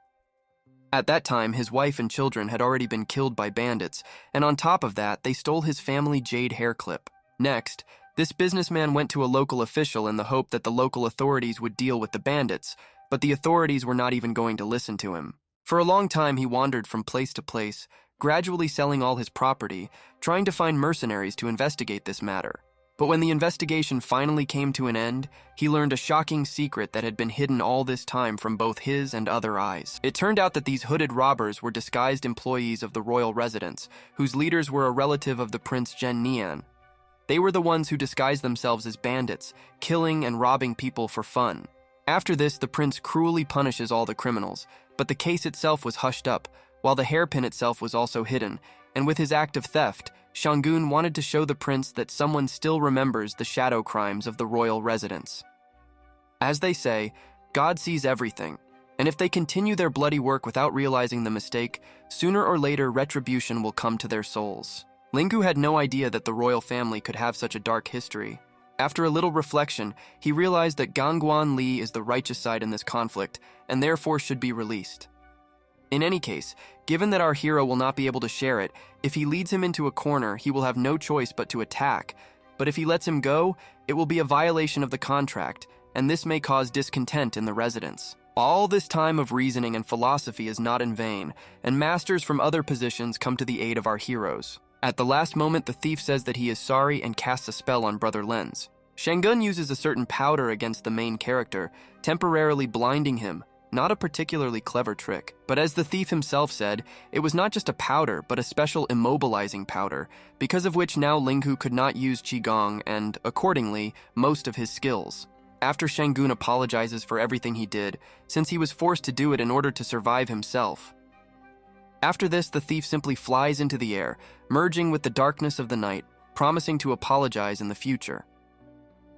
S1: At that time, his wife and children had already been killed by bandits, and on top of that, they stole his family jade hair clip. Next, this businessman went to a local official in the hope that the local authorities would deal with the bandits, but the authorities were not even going to listen to him. For a long time, he wandered from place to place, gradually selling all his property, trying to find mercenaries to investigate this matter. But when the investigation finally came to an end, he learned a shocking secret that had been hidden all this time from both his and other eyes. It turned out that these hooded robbers were disguised employees of the royal residence, whose leaders were a relative of the Prince Zhen Nian. They were the ones who disguised themselves as bandits, killing and robbing people for fun. After this, the prince cruelly punishes all the criminals, but the case itself was hushed up, while the hairpin itself was also hidden, and with his act of theft, Shangun wanted to show the prince that someone still remembers the shadow crimes of the royal residence. As they say, God sees everything, and if they continue their bloody work without realizing the mistake, sooner or later retribution will come to their souls. Linggu had no idea that the royal family could have such a dark history. After a little reflection, he realized that Gangguan Li is the righteous side in this conflict, and therefore should be released. In any case, given that our hero will not be able to share it, if he leads him into a corner, he will have no choice but to attack. But if he lets him go, it will be a violation of the contract, and this may cause discontent in the residence. All this time of reasoning and philosophy is not in vain, and masters from other positions come to the aid of our heroes. At the last moment, the thief says that he is sorry and casts a spell on Brother Lens. Shangun uses a certain powder against the main character, temporarily blinding him. Not a particularly clever trick, but as the thief himself said, it was not just a powder, but a special immobilizing powder, because of which now Linghu could not use Qigong and, accordingly, most of his skills. After Shangun apologizes for everything he did, since he was forced to do it in order to survive himself. After this, the thief simply flies into the air, merging with the darkness of the night, promising to apologize in the future.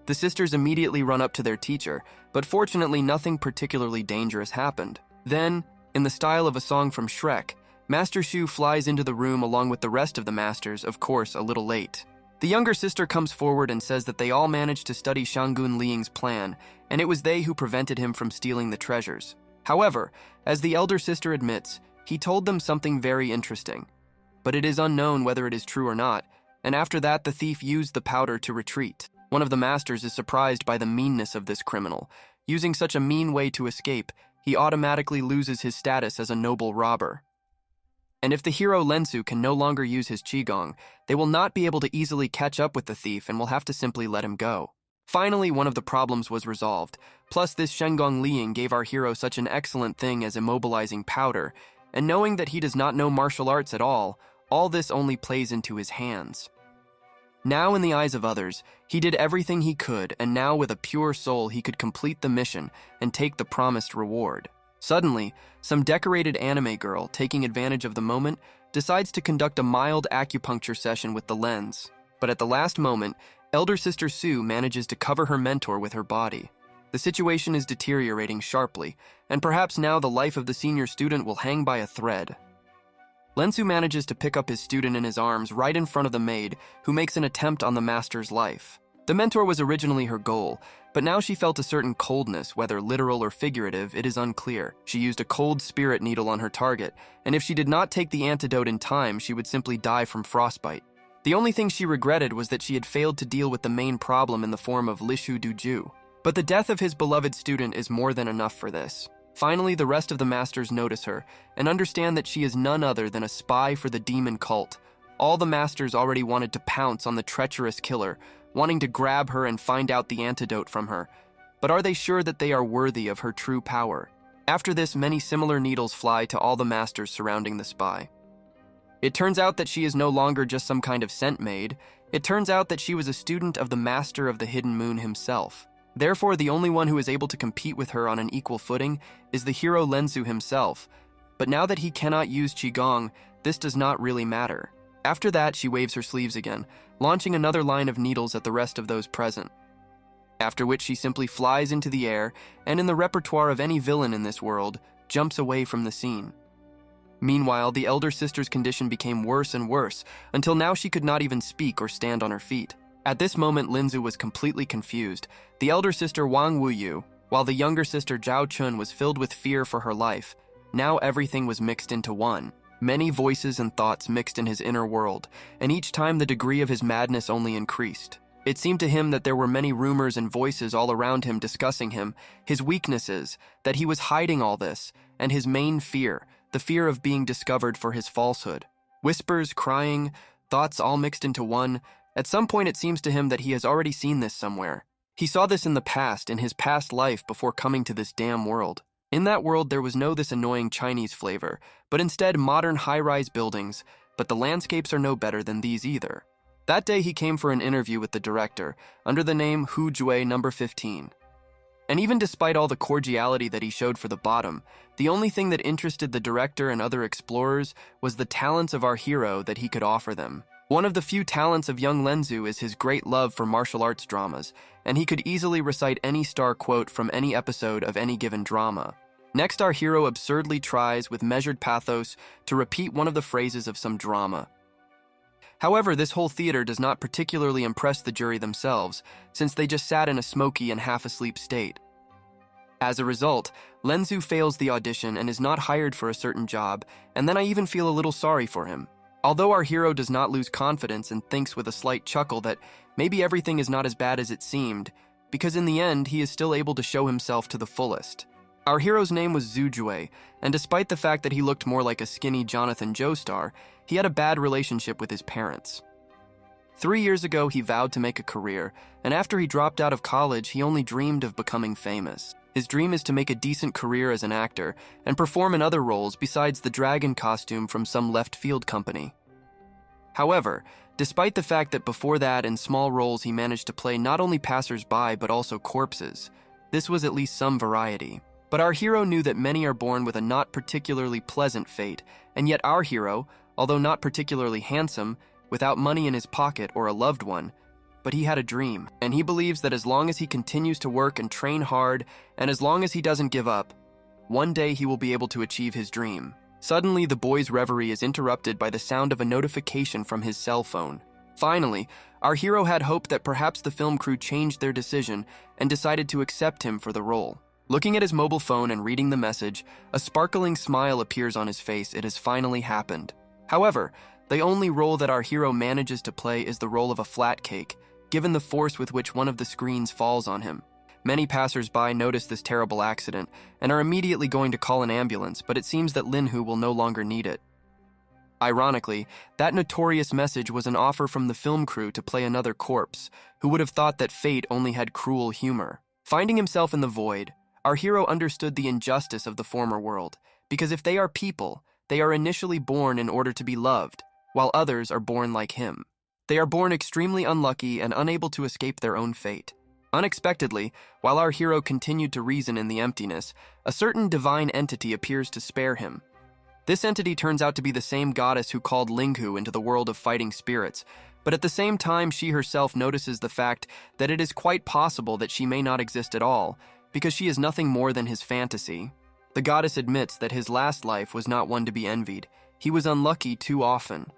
S1: The sisters immediately run up to their teacher, but fortunately nothing particularly dangerous happened. Then, in the style of a song from Shrek, Master Shu flies into the room along with the rest of the masters, of course a little late. The younger sister comes forward and says that they all managed to study Shangun Liying's plan, and it was they who prevented him from stealing the treasures. However, as the elder sister admits, he told them something very interesting. But it is unknown whether it is true or not, and after that the thief used the powder to retreat. One of the masters is surprised by the meanness of this criminal. Using such a mean way to escape, he automatically loses his status as a noble robber. And if the hero Lensu can no longer use his Qigong, they will not be able to easily catch up with the thief and will have to simply let him go. Finally, one of the problems was resolved. Plus, this Shenggong Liying gave our hero such an excellent thing as immobilizing powder, and knowing that he does not know martial arts at all this only plays into his hands. Now, in the eyes of others, he did everything he could, and now with a pure soul he could complete the mission and take the promised reward. Suddenly, some decorated anime girl, taking advantage of the moment, decides to conduct a mild acupuncture session with the lens. But at the last moment, elder sister Sue manages to cover her mentor with her body. The situation is deteriorating sharply, and perhaps now the life of the senior student will hang by a thread. Lensu manages to pick up his student in his arms right in front of the maid, who makes an attempt on the master's life. The mentor was originally her goal, but now she felt a certain coldness, whether literal or figurative, it is unclear. She used a cold spirit needle on her target, and if she did not take the antidote in time, she would simply die from frostbite. The only thing she regretted was that she had failed to deal with the main problem in the form of Lishu Duju. But the death of his beloved student is more than enough for this. Finally, the rest of the masters notice her and understand that she is none other than a spy for the demon cult. All the masters already wanted to pounce on the treacherous killer, wanting to grab her and find out the antidote from her. But are they sure that they are worthy of her true power? After this, many similar needles fly to all the masters surrounding the spy. It turns out that she is no longer just some kind of scent maid. It turns out that she was a student of the Master of the Hidden Moon himself. Therefore, the only one who is able to compete with her on an equal footing is the hero Lensu himself. But now that he cannot use Qigong, this does not really matter. After that, she waves her sleeves again, launching another line of needles at the rest of those present. After which she simply flies into the air, and in the repertoire of any villain in this world, jumps away from the scene. Meanwhile, the elder sister's condition became worse and worse, until now she could not even speak or stand on her feet. At this moment, Linzu was completely confused. The elder sister Wang Wuyu, while the younger sister Zhao Chun was filled with fear for her life. Now everything was mixed into one. Many voices and thoughts mixed in his inner world, and each time the degree of his madness only increased. It seemed to him that there were many rumors and voices all around him discussing him, his weaknesses, that he was hiding all this, and his main fear, the fear of being discovered for his falsehood. Whispers, crying, thoughts all mixed into one. At some point it seems to him that he has already seen this somewhere. He saw this in the past, in his past life before coming to this damn world. In that world there was no this annoying Chinese flavor, but instead modern high-rise buildings, but the landscapes are no better than these either. That day he came for an interview with the director, under the name Hu Jue No. 15. And even despite all the cordiality that he showed for the bottom, the only thing that interested the director and other explorers was the talents of our hero that he could offer them. One of the few talents of young Lenzu is his great love for martial arts dramas, and he could easily recite any star quote from any episode of any given drama. Next, our hero absurdly tries, with measured pathos, to repeat one of the phrases of some drama. However, this whole theater does not particularly impress the jury themselves, since they just sat in a smoky and half-asleep state. As a result, Lenzu fails the audition and is not hired for a certain job, and then I even feel a little sorry for him. Although our hero does not lose confidence and thinks with a slight chuckle that maybe everything is not as bad as it seemed, because in the end he is still able to show himself to the fullest. Our hero's name was Zhu Jue, and despite the fact that he looked more like a skinny Jonathan Joestar, he had a bad relationship with his parents. 3 years ago he vowed to make a career, and after he dropped out of college he only dreamed of becoming famous. His dream is to make a decent career as an actor and perform in other roles besides the dragon costume from some left-field company. However, despite the fact that before that in small roles he managed to play not only passers-by but also corpses, this was at least some variety. But our hero knew that many are born with a not particularly pleasant fate, and yet our hero, although not particularly handsome, without money in his pocket or a loved one, but he had a dream, and he believes that as long as he continues to work and train hard, and as long as he doesn't give up, one day he will be able to achieve his dream. Suddenly, the boy's reverie is interrupted by the sound of a notification from his cell phone. Finally, our hero had hope that perhaps the film crew changed their decision and decided to accept him for the role. Looking at his mobile phone and reading the message, a sparkling smile appears on his face. It has finally happened. However, the only role that our hero manages to play is the role of a flat cake, given the force with which one of the screens falls on him. Many passers-by notice this terrible accident and are immediately going to call an ambulance, but it seems that Linhu will no longer need it. Ironically, that notorious message was an offer from the film crew to play another corpse, who would have thought that fate only had cruel humor. Finding himself in the void, our hero understood the injustice of the former world, because if they are people, they are initially born in order to be loved, while others are born like him. They are born extremely unlucky and unable to escape their own fate. Unexpectedly, while our hero continued to reason in the emptiness, a certain divine entity appears to spare him. This entity turns out to be the same goddess who called Linghu into the world of fighting spirits, but at the same time she herself notices the fact that it is quite possible that she may not exist at all, because she is nothing more than his fantasy. The goddess admits that his last life was not one to be envied. He was unlucky too often.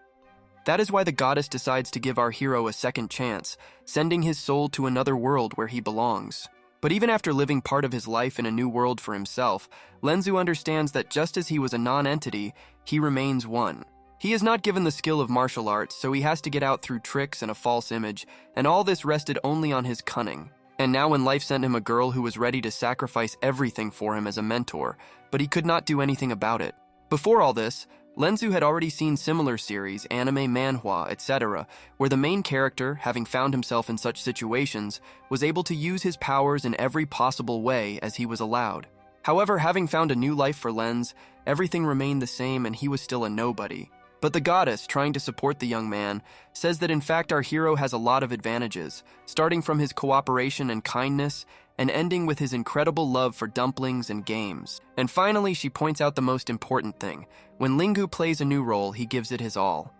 S1: That is why the goddess decides to give our hero a second chance, sending his soul to another world where he belongs. But even after living part of his life in a new world for himself, Lenzu understands that just as he was a non-entity, he remains one. He is not given the skill of martial arts, so he has to get out through tricks and a false image, and all this rested only on his cunning. And now when life sent him a girl who was ready to sacrifice everything for him as a mentor, but he could not do anything about it. Before all this, Lenzu had already seen similar series, anime, manhwa, etc., where the main character, having found himself in such situations, was able to use his powers in every possible way as he was allowed. However, having found a new life for Lenz, everything remained the same and he was still a nobody. But the goddess, trying to support the young man, says that in fact our hero has a lot of advantages, starting from his cooperation and kindness, and ending with his incredible love for dumplings and games. And finally, she points out the most important thing. When Linghu plays a new role, he gives it his all.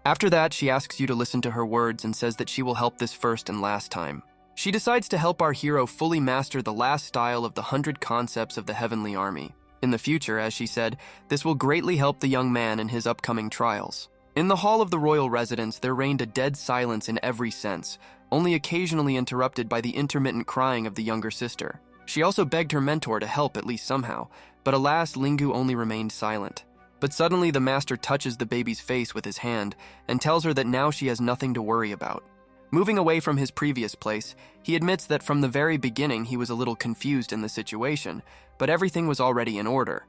S1: After that, she asks you to listen to her words and says that she will help this first and last time. She decides to help our hero fully master the last style of the 100 concepts of the Heavenly Army. In the future, as she said, this will greatly help the young man in his upcoming trials. In the hall of the royal residence, there reigned a dead silence in every sense, only occasionally interrupted by the intermittent crying of the younger sister. She also begged her mentor to help at least somehow, but alas, Linghu only remained silent. But suddenly the master touches the baby's face with his hand and tells her that now she has nothing to worry about. Moving away from his previous place, he admits that from the very beginning he was a little confused in the situation, but everything was already in order.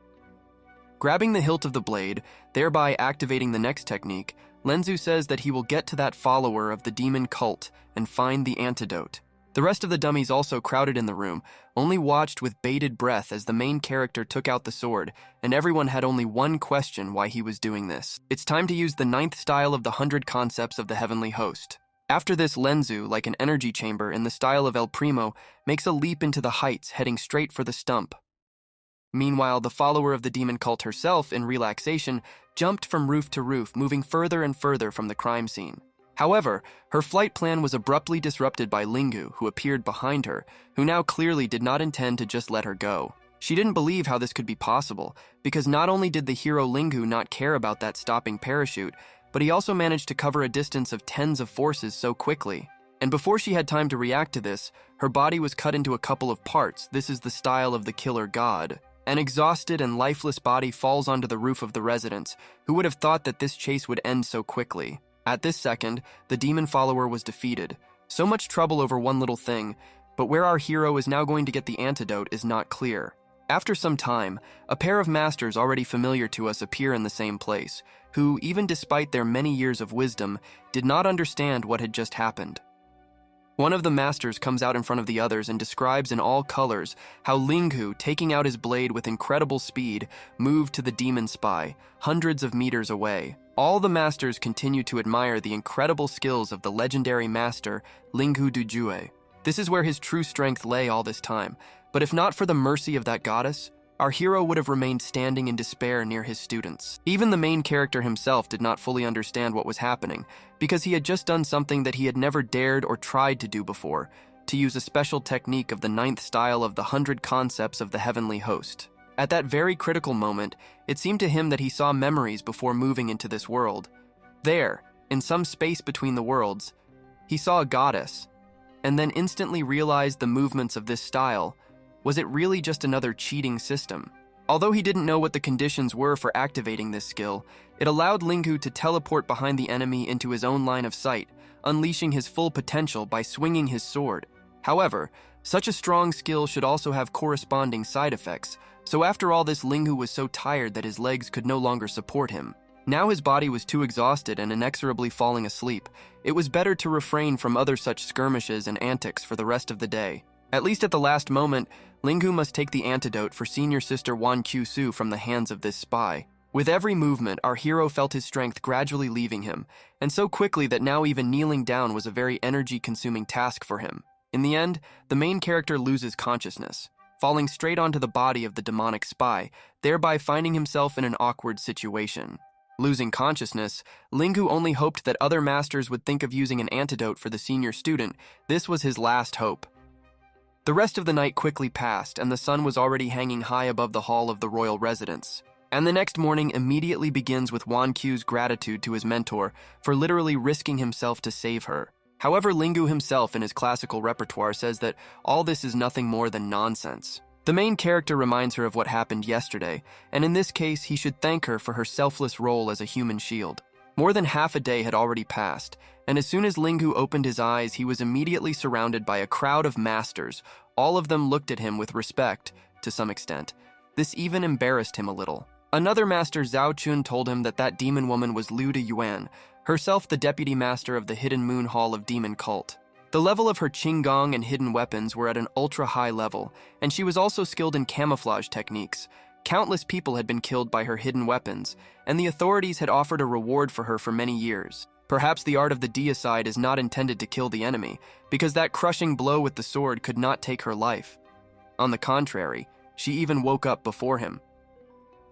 S1: Grabbing the hilt of the blade, thereby activating the next technique, Lenzu says that he will get to that follower of the demon cult and find the antidote. The rest of the dummies also crowded in the room, only watched with bated breath as the main character took out the sword, and everyone had only one question why he was doing this. It's time to use the 9th style of the 100 concepts of the heavenly host. After this, Lenzu, like an energy chamber in the style of El Primo, makes a leap into the heights, heading straight for the stump. Meanwhile, the follower of the demon cult herself, in relaxation, jumped from roof to roof, moving further and further from the crime scene. However, her flight plan was abruptly disrupted by Linghu, who appeared behind her, who now clearly did not intend to just let her go. She didn't believe how this could be possible, because not only did the hero Linghu not care about that stopping parachute, but he also managed to cover a distance of tens of forces so quickly. And before she had time to react to this, her body was cut into a couple of parts. This is the style of the killer god. An exhausted and lifeless body falls onto the roof of the residence. Who would have thought that this chase would end so quickly? At this second, the demon follower was defeated. So much trouble over one little thing, but where our hero is now going to get the antidote is not clear. After some time, a pair of masters already familiar to us appear in the same place, who, even despite their many years of wisdom, did not understand what had just happened. One of the masters comes out in front of the others and describes in all colors how Linghu, taking out his blade with incredible speed, moved to the demon spy, hundreds of meters away. All the masters continue to admire the incredible skills of the legendary master, Linghu Dujue. This is where his true strength lay all this time, but if not for the mercy of that goddess, our hero would have remained standing in despair near his students. Even the main character himself did not fully understand what was happening, because he had just done something that he had never dared or tried to do before, to use a special technique of the 9th style of the 100 concepts of the heavenly host. At that very critical moment, it seemed to him that he saw memories before moving into this world. There, in some space between the worlds, he saw a goddess, and then instantly realized the movements of this style. Was it really just another cheating system? Although he didn't know what the conditions were for activating this skill, it allowed Linghu to teleport behind the enemy into his own line of sight, unleashing his full potential by swinging his sword. However, such a strong skill should also have corresponding side effects, so after all this, Linghu was so tired that his legs could no longer support him. Now his body was too exhausted and inexorably falling asleep. It was better to refrain from other such skirmishes and antics for the rest of the day. At least at the last moment, Linghu must take the antidote for senior sister Wan Qiusu from the hands of this spy. With every movement, our hero felt his strength gradually leaving him, and so quickly that now even kneeling down was a very energy-consuming task for him. In the end, the main character loses consciousness, falling straight onto the body of the demonic spy, thereby finding himself in an awkward situation. Losing consciousness, Linghu only hoped that other masters would think of using an antidote for the senior student. This was his last hope. The rest of the night quickly passed, and the sun was already hanging high above the hall of the royal residence. And the next morning immediately begins with Wan Q's gratitude to his mentor for literally risking himself to save her. However, Linghu himself in his classical repertoire says that all this is nothing more than nonsense. The main character reminds her of what happened yesterday, and in this case, he should thank her for her selfless role as a human shield. More than half a day had already passed, and as soon as Linghu opened his eyes, he was immediately surrounded by a crowd of masters. All of them looked at him with respect, to some extent. This even embarrassed him a little. Another master, Zhao Chun, told him that that demon woman was Liu De Yuan, herself the deputy master of the Hidden Moon Hall of Demon Cult. The level of her qinggong and hidden weapons were at an ultra-high level, and she was also skilled in camouflage techniques. Countless people had been killed by her hidden weapons, and the authorities had offered a reward for her for many years. Perhaps the art of the deicide is not intended to kill the enemy, because that crushing blow with the sword could not take her life. On the contrary, she even woke up before him.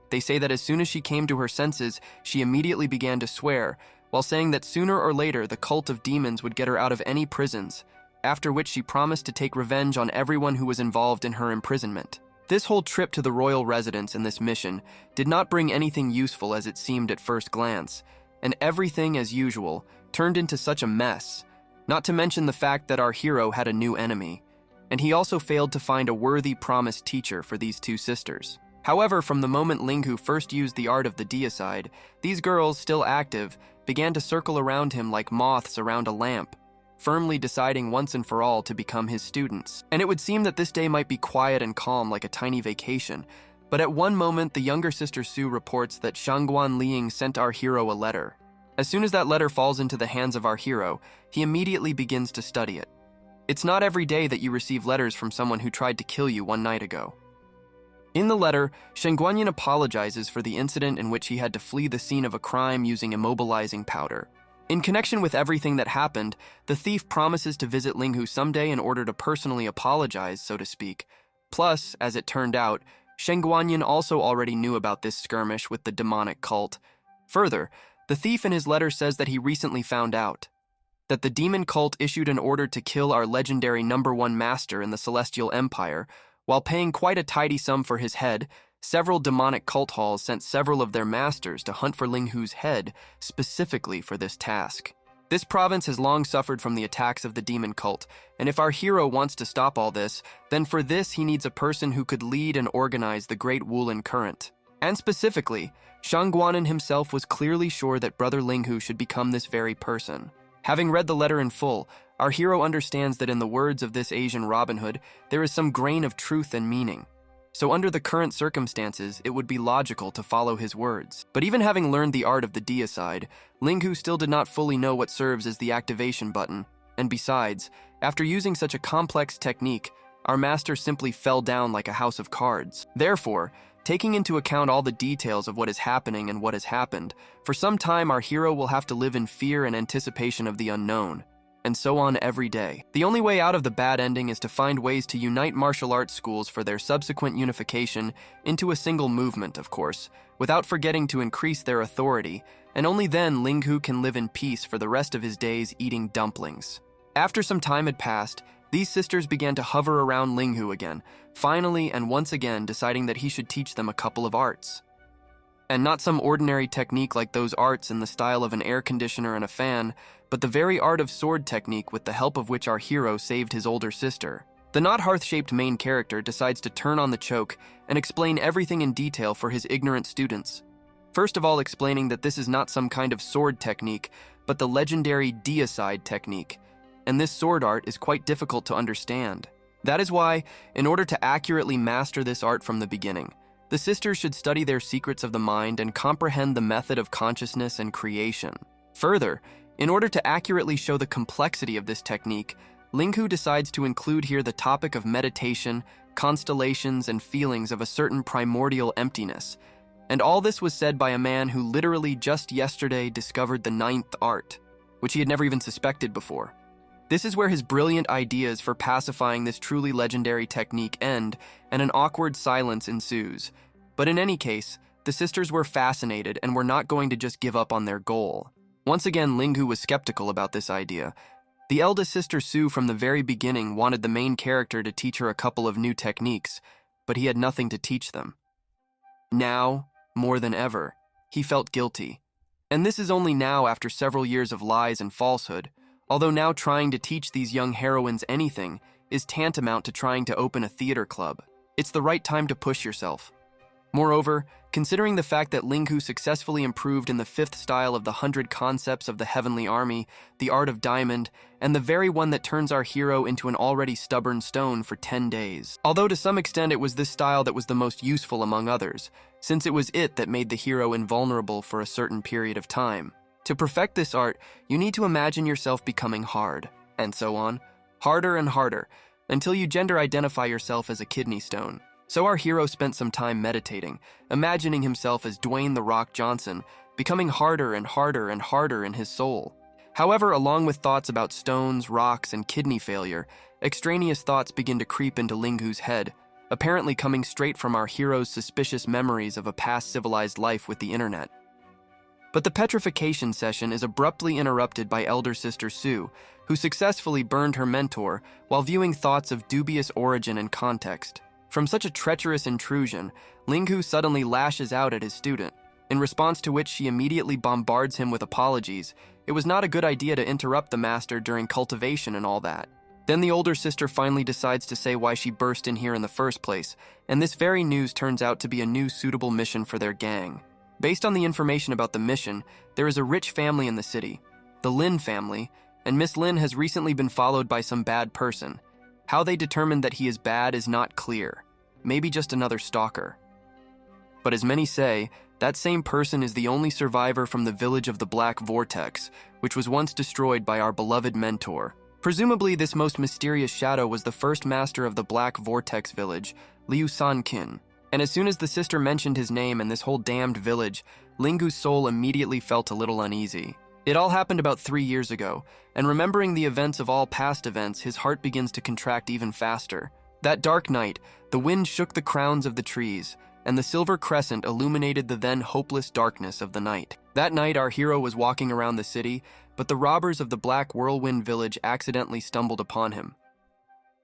S1: They say that as soon as she came to her senses, she immediately began to swear, while saying that sooner or later the cult of demons would get her out of any prisons, after which she promised to take revenge on everyone who was involved in her imprisonment. This whole trip to the royal residence and this mission did not bring anything useful as it seemed at first glance, and everything, as usual, turned into such a mess, not to mention the fact that our hero had a new enemy, and he also failed to find a worthy promised teacher for these two sisters. However, from the moment Linghu first used the art of the deicide, these girls, still active, began to circle around him like moths around a lamp, firmly deciding once and for all to become his students. And it would seem that this day might be quiet and calm like a tiny vacation, but at one moment the younger sister Su reports that Shangguan Liang sent our hero a letter. As soon as that letter falls into the hands of our hero, he immediately begins to study it. It's not every day that you receive letters from someone who tried to kill you one night ago. In the letter, Shen Guanyin apologizes for the incident in which he had to flee the scene of a crime using immobilizing powder. In connection with everything that happened, the thief promises to visit Linghu someday in order to personally apologize, so to speak. Plus, as it turned out, Shen Guanyin also already knew about this skirmish with the demonic cult. Further, the thief in his letter says that he recently found out that the demon cult issued an order to kill our legendary #1 master in the Celestial Empire. While paying quite a tidy sum for his head, several demonic cult halls sent several of their masters to hunt for Linghu's head specifically for this task. This province has long suffered from the attacks of the demon cult, and if our hero wants to stop all this, then for this he needs a person who could lead and organize the Great Wulin Current. And specifically, Shang Guanin himself was clearly sure that Brother Linghu should become this very person. Having read the letter in full, our hero understands that in the words of this Asian Robin Hood, there is some grain of truth and meaning. So under the current circumstances, it would be logical to follow his words. But even having learned the art of the deicide, Linghu still did not fully know what serves as the activation button. And besides, after using such a complex technique, our master simply fell down like a house of cards. Therefore, taking into account all the details of what is happening and what has happened, for some time our hero will have to live in fear and anticipation of the unknown. And so on every day. The only way out of the bad ending is to find ways to unite martial arts schools for their subsequent unification into a single movement, of course, without forgetting to increase their authority, and only then Linghu can live in peace for the rest of his days eating dumplings. After some time had passed, these sisters began to hover around Linghu again, finally and once again deciding that he should teach them a couple of arts. And not some ordinary technique like those arts in the style of an air conditioner and a fan, but the very art of sword technique with the help of which our hero saved his older sister. The not hearth-shaped main character decides to turn on the choke and explain everything in detail for his ignorant students. First of all, explaining that this is not some kind of sword technique, but the legendary deicide technique, and this sword art is quite difficult to understand. That is why, in order to accurately master this art from the beginning, the sisters should study their secrets of the mind and comprehend the method of consciousness and creation. Further, in order to accurately show the complexity of this technique, Linghu decides to include here the topic of meditation, constellations, and feelings of a certain primordial emptiness. And all this was said by a man who literally just yesterday discovered the ninth art, which he had never even suspected before. This is where his brilliant ideas for pacifying this truly legendary technique end, and an awkward silence ensues. But in any case, the sisters were fascinated and were not going to just give up on their goal. Once again, Linghu was skeptical about this idea. The eldest sister Su from the very beginning wanted the main character to teach her a couple of new techniques, but he had nothing to teach them. Now, more than ever, he felt guilty. And this is only now after several years of lies and falsehood, although now trying to teach these young heroines anything is tantamount to trying to open a theater club. It's the right time to push yourself. Moreover, considering the fact that Linghu successfully improved in the fifth style of the 100 concepts of the Heavenly Army, the Art of Diamond, and the very one that turns our hero into an already stubborn stone for 10 days. Although to some extent it was this style that was the most useful among others, since it was it that made the hero invulnerable for a certain period of time. To perfect this art, you need to imagine yourself becoming hard, and so on, harder and harder, until you gender identify yourself as a kidney stone. So our hero spent some time meditating, imagining himself as Dwayne "The Rock" Johnson, becoming harder and harder and harder in his soul. However, along with thoughts about stones, rocks, and kidney failure, extraneous thoughts begin to creep into Linghu's head, apparently coming straight from our hero's suspicious memories of a past civilized life with the internet. But the petrification session is abruptly interrupted by elder sister Su, who successfully burned her mentor while viewing thoughts of dubious origin and context. From such a treacherous intrusion, Linghu suddenly lashes out at his student, in response to which she immediately bombards him with apologies. It was not a good idea to interrupt the master during cultivation and all that. Then the older sister finally decides to say why she burst in here in the first place, and this very news turns out to be a new suitable mission for their gang. Based on the information about the mission, there is a rich family in the city, the Lin family, and Miss Lin has recently been followed by some bad person. How they determined that he is bad is not clear. Maybe just another stalker. But as many say, that same person is the only survivor from the village of the Black Vortex, which was once destroyed by our beloved mentor. Presumably, this most mysterious shadow was the first master of the Black Vortex village, Liu Sanqin. And as soon as the sister mentioned his name and this whole damned village, Linghu's soul immediately felt a little uneasy. It all happened about 3 years ago, and remembering the events of all past events, his heart begins to contract even faster. That dark night, the wind shook the crowns of the trees, and the silver crescent illuminated the then hopeless darkness of the night. That night, our hero was walking around the city, but the robbers of the Black Whirlwind village accidentally stumbled upon him.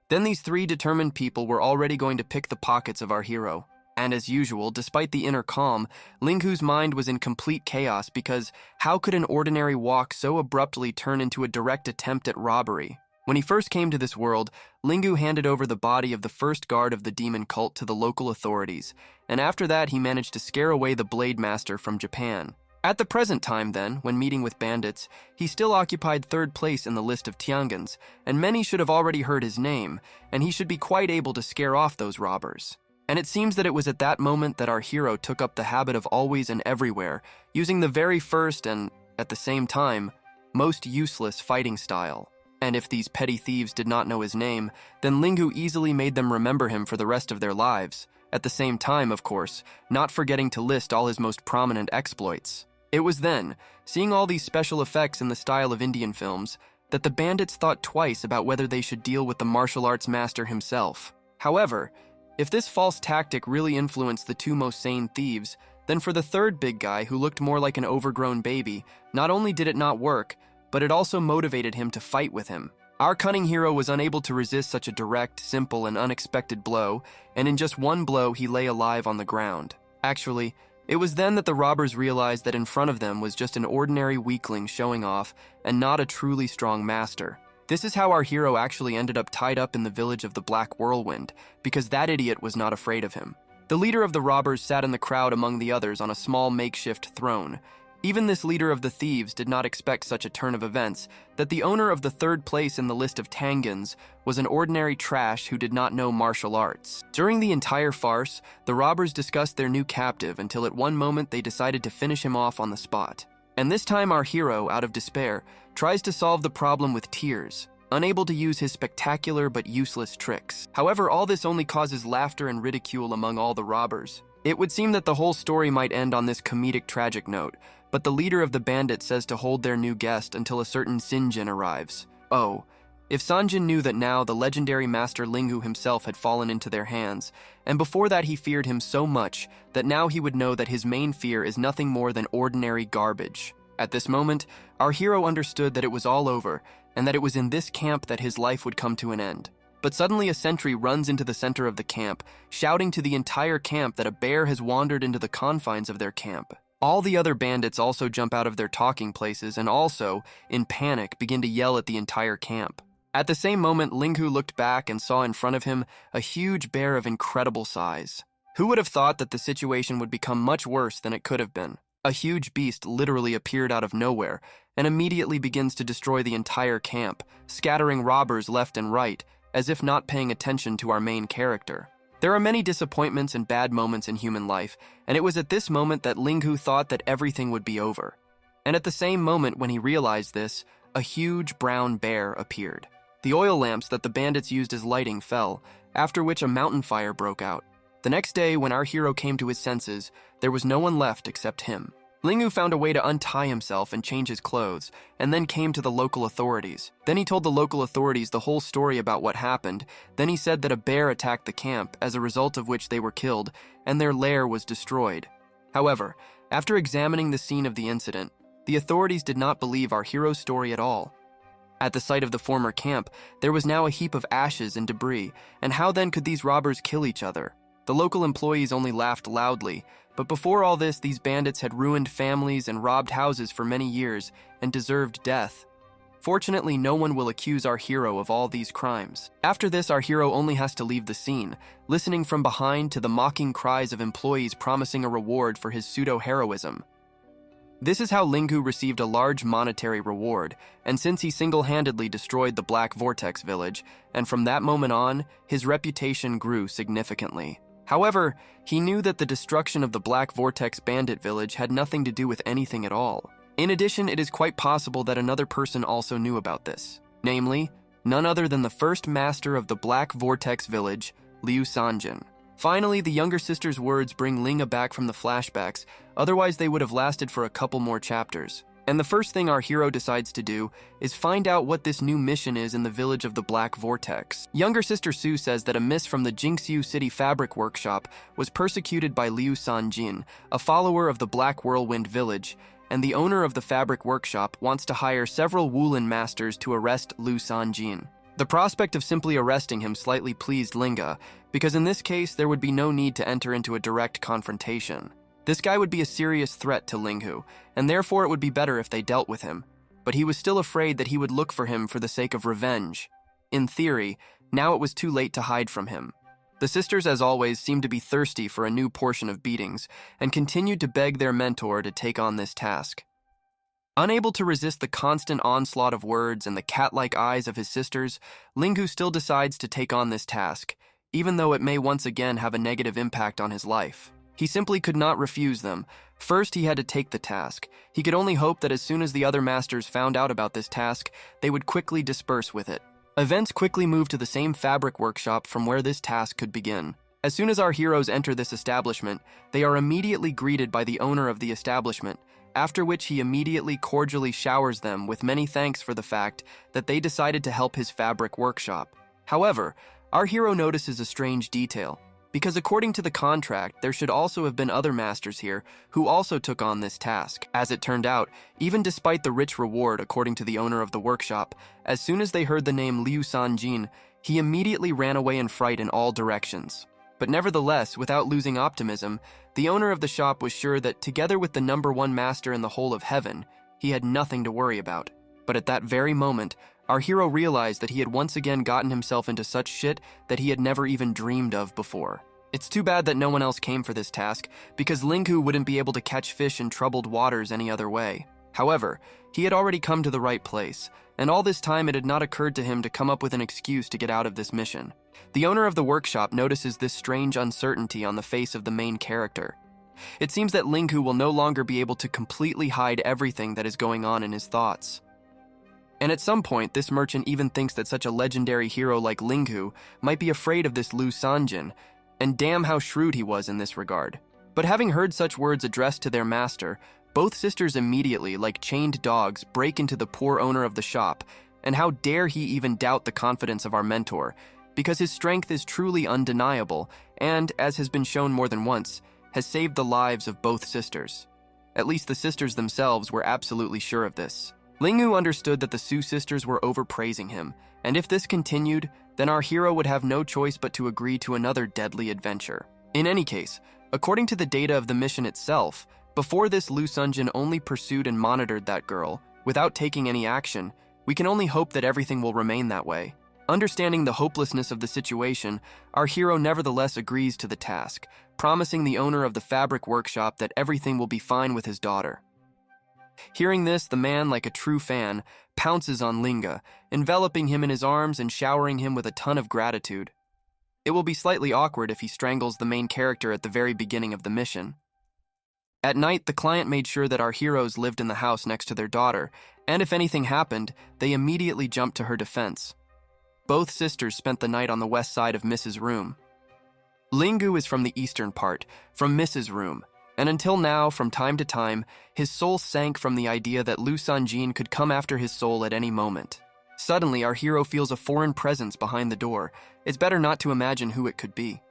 S1: Then these 3 determined people were already going to pick the pockets of our hero. And as usual, despite the inner calm, Linghu's mind was in complete chaos because how could an ordinary walk so abruptly turn into a direct attempt at robbery? When he first came to this world, Linghu handed over the body of the first guard of the demon cult to the local authorities, and after that he managed to scare away the Blade Master from Japan. At the present time then, when meeting with bandits, he still occupied 3rd place in the list of Tiangans, and many should have already heard his name, and he should be quite able to scare off those robbers. And it seems that it was at that moment that our hero took up the habit of always and everywhere, using the very first and, at the same time, most useless fighting style. And if these petty thieves did not know his name, then Linghu easily made them remember him for the rest of their lives, at the same time, of course, not forgetting to list all his most prominent exploits. It was then, seeing all these special effects in the style of Indian films, that the bandits thought twice about whether they should deal with the martial arts master himself. However, if this false tactic really influenced the 2 most sane thieves, then for the 3rd big guy who looked more like an overgrown baby, not only did it not work, but it also motivated him to fight with him. Our cunning hero was unable to resist such a direct, simple, and unexpected blow, and in just one blow he lay alive on the ground. Actually, it was then that the robbers realized that in front of them was just an ordinary weakling showing off, and not a truly strong master. This is how our hero actually ended up tied up in the village of the Black Whirlwind, because that idiot was not afraid of him. The leader of the robbers sat in the crowd among the others on a small makeshift throne. Even this leader of the thieves did not expect such a turn of events, that the owner of the 3rd place in the list of Tangans was an ordinary trash who did not know martial arts. During the entire farce, the robbers discussed their new captive until at one moment they decided to finish him off on the spot. And this time our hero, out of despair, tries to solve the problem with tears, unable to use his spectacular but useless tricks. However, all this only causes laughter and ridicule among all the robbers. It would seem that the whole story might end on this comedic tragic note, but the leader of the bandits says to hold their new guest until a certain Sinjin arrives. Oh, if Sanjin knew that now the legendary master Linghu himself had fallen into their hands, and before that he feared him so much that now he would know that his main fear is nothing more than ordinary garbage. At this moment, our hero understood that it was all over, and that it was in this camp that his life would come to an end. But suddenly a sentry runs into the center of the camp, shouting to the entire camp that a bear has wandered into the confines of their camp. All the other bandits also jump out of their talking places and also, in panic, begin to yell at the entire camp. At the same moment, Linghu looked back and saw in front of him a huge bear of incredible size. Who would have thought that the situation would become much worse than it could have been? A huge beast literally appeared out of nowhere and immediately begins to destroy the entire camp, scattering robbers left and right, as if not paying attention to our main character. There are many disappointments and bad moments in human life, and it was at this moment that Linghu thought that everything would be over. And at the same moment when he realized this, a huge brown bear appeared. The oil lamps that the bandits used as lighting fell, after which a mountain fire broke out. The next day, when our hero came to his senses, there was no one left except him. Linghu found a way to untie himself and change his clothes, and then came to the local authorities. Then he told the local authorities the whole story about what happened. Then he said that a bear attacked the camp, as a result of which they were killed, and their lair was destroyed. However, after examining the scene of the incident, the authorities did not believe our hero's story at all. At the site of the former camp, there was now a heap of ashes and debris, and how then could these robbers kill each other? The local employees only laughed loudly, but before all this, these bandits had ruined families and robbed houses for many years and deserved death. Fortunately, no one will accuse our hero of all these crimes. After this, our hero only has to leave the scene, listening from behind to the mocking cries of employees promising a reward for his pseudo-heroism. This is how Linghu received a large monetary reward, and since he single-handedly destroyed the Black Vortex village, and from that moment on, his reputation grew significantly. However, he knew that the destruction of the Black Vortex bandit village had nothing to do with anything at all. In addition, it is quite possible that another person also knew about this, namely, none other than the first master of the Black Vortex village, Liu Sanjin. Finally, the younger sister's words bring Linga back from the flashbacks, otherwise they would have lasted for a couple more chapters. And the first thing our hero decides to do is find out what this new mission is in the village of the Black Vortex. Younger sister Su says that a miss from the Jinxiu City Fabric Workshop was persecuted by Liu Sanjin, a follower of the Black Whirlwind village, and the owner of the Fabric Workshop wants to hire several Wulin masters to arrest Liu Sanjin. The prospect of simply arresting him slightly pleased Linga, because in this case there would be no need to enter into a direct confrontation. This guy would be a serious threat to Linghu, and therefore it would be better if they dealt with him, but he was still afraid that he would look for him for the sake of revenge. In theory, now it was too late to hide from him. The sisters, as always, seemed to be thirsty for a new portion of beatings, and continued to beg their mentor to take on this task. Unable to resist the constant onslaught of words and the cat-like eyes of his sisters, Linghu still decides to take on this task, even though it may once again have a negative impact on his life. He simply could not refuse them. First, he had to take the task. He could only hope that as soon as the other masters found out about this task, they would quickly disperse with it. Events quickly moved to the same fabric workshop from where this task could begin. As soon as our heroes enter this establishment, they are immediately greeted by the owner of the establishment, after which he immediately cordially showers them with many thanks for the fact that they decided to help his fabric workshop. However, our hero notices a strange detail, because according to the contract, there should also have been other masters here who also took on this task. As it turned out, even despite the rich reward according to the owner of the workshop, as soon as they heard the name Liu Sanjin, he immediately ran away in fright in all directions. But nevertheless, without losing optimism, the owner of the shop was sure that together with the #1 master in the whole of heaven, he had nothing to worry about. But at that very moment, our hero realized that he had once again gotten himself into such shit that he had never even dreamed of before. It's too bad that no one else came for this task, because Linghu wouldn't be able to catch fish in troubled waters any other way. However, he had already come to the right place, and all this time it had not occurred to him to come up with an excuse to get out of this mission. The owner of the workshop notices this strange uncertainty on the face of the main character. It seems that Linghu will no longer be able to completely hide everything that is going on in his thoughts. And at some point, this merchant even thinks that such a legendary hero like Linghu might be afraid of this Liu Sanjin, and damn how shrewd he was in this regard. But having heard such words addressed to their master, both sisters immediately, like chained dogs, break into the poor owner of the shop. And how dare he even doubt the confidence of our mentor, because his strength is truly undeniable and, as has been shown more than once, has saved the lives of both sisters. At least the sisters themselves were absolutely sure of this. Linghu understood that the Su sisters were overpraising him, and if this continued, then our hero would have no choice but to agree to another deadly adventure. In any case, according to the data of the mission itself, before this Lu Sunjin only pursued and monitored that girl, without taking any action. We can only hope that everything will remain that way. Understanding the hopelessness of the situation, our hero nevertheless agrees to the task, promising the owner of the fabric workshop that everything will be fine with his daughter. Hearing this, the man, like a true fan, pounces on Linga, enveloping him in his arms and showering him with a ton of gratitude. It will be slightly awkward if he strangles the main character at the very beginning of the mission. At night, the client made sure that our heroes lived in the house next to their daughter, and if anything happened, they immediately jumped to her defense. Both sisters spent the night on the west side of Mrs. Room. Linghu is from the eastern part, from Mrs. Room, and until now, from time to time, his soul sank from the idea that Lu Sanjin could come after his soul at any moment. Suddenly, our hero feels a foreign presence behind the door. It's better not to imagine who it could be.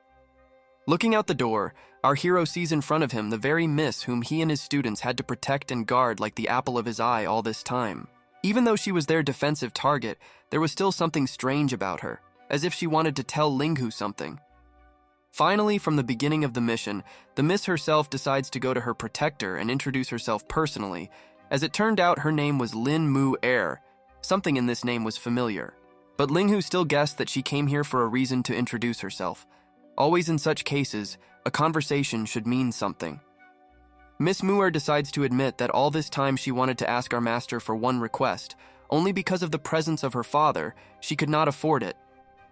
S1: Looking out the door, our hero sees in front of him the very miss whom he and his students had to protect and guard like the apple of his eye all this time. Even though she was their defensive target, there was still something strange about her, as if she wanted to tell Linghu something. Finally, from the beginning of the mission, the miss herself decides to go to her protector and introduce herself personally. As it turned out, her name was Lin Mu Er. Something in this name was familiar. But Linghu still guessed that she came here for a reason to introduce herself. Always in such cases, a conversation should mean something. Miss Muir decides to admit that all this time she wanted to ask our master for one request. Only because of the presence of her father, she could not afford it.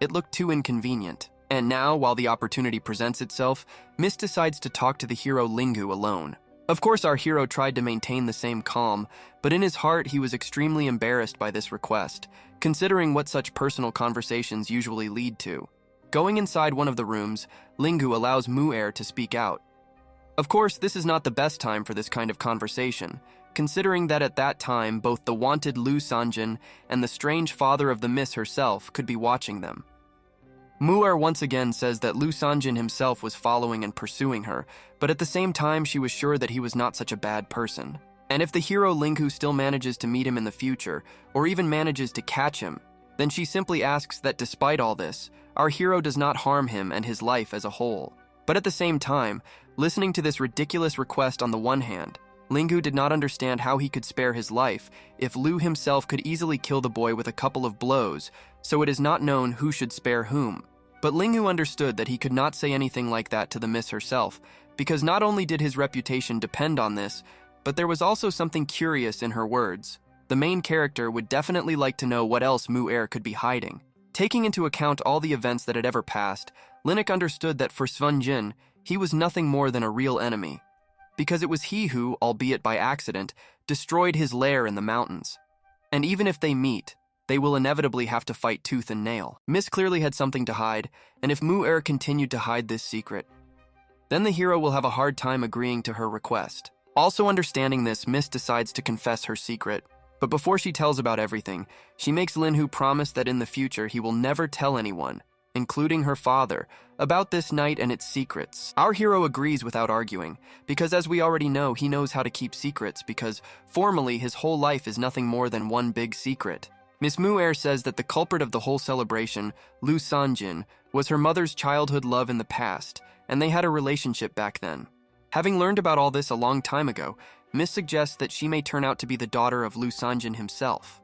S1: It looked too inconvenient. And now, while the opportunity presents itself, Miss decides to talk to the hero Linghu alone. Of course, our hero tried to maintain the same calm, but in his heart he was extremely embarrassed by this request, considering what such personal conversations usually lead to. Going inside one of the rooms, Linghu allows Mu'er to speak out. Of course, this is not the best time for this kind of conversation, considering that at that time both the wanted Lu Sanjin and the strange father of the miss herself could be watching them. Mu'er once again says that Lu Sanjin himself was following and pursuing her, but at the same time she was sure that he was not such a bad person. And if the hero Linghu still manages to meet him in the future, or even manages to catch him, then she simply asks that despite all this, our hero does not harm him and his life as a whole. But at the same time, listening to this ridiculous request on the one hand, Linghu did not understand how he could spare his life if Lu himself could easily kill the boy with a couple of blows, so it is not known who should spare whom. But Linghu understood that he could not say anything like that to the miss herself, because not only did his reputation depend on this, but there was also something curious in her words. The main character would definitely like to know what else Mu'er could be hiding. Taking into account all the events that had ever passed, Linux understood that for Sven Jin, he was nothing more than a real enemy, because it was he who, albeit by accident, destroyed his lair in the mountains. And even if they meet, they will inevitably have to fight tooth and nail. Miss clearly had something to hide, and if Mu'er continued to hide this secret, then the hero will have a hard time agreeing to her request. Also understanding this, Miss decides to confess her secret. But before she tells about everything, she makes Linhu promise that in the future he will never tell anyone, including her father, about this night and its secrets. Our hero agrees without arguing, because as we already know, he knows how to keep secrets because formally his whole life is nothing more than one big secret. Miss Mu'er says that the culprit of the whole celebration, Lu Sanjin, was her mother's childhood love in the past, and they had a relationship back then. Having learned about all this a long time ago, Miss suggests that she may turn out to be the daughter of Lu Sanjin himself.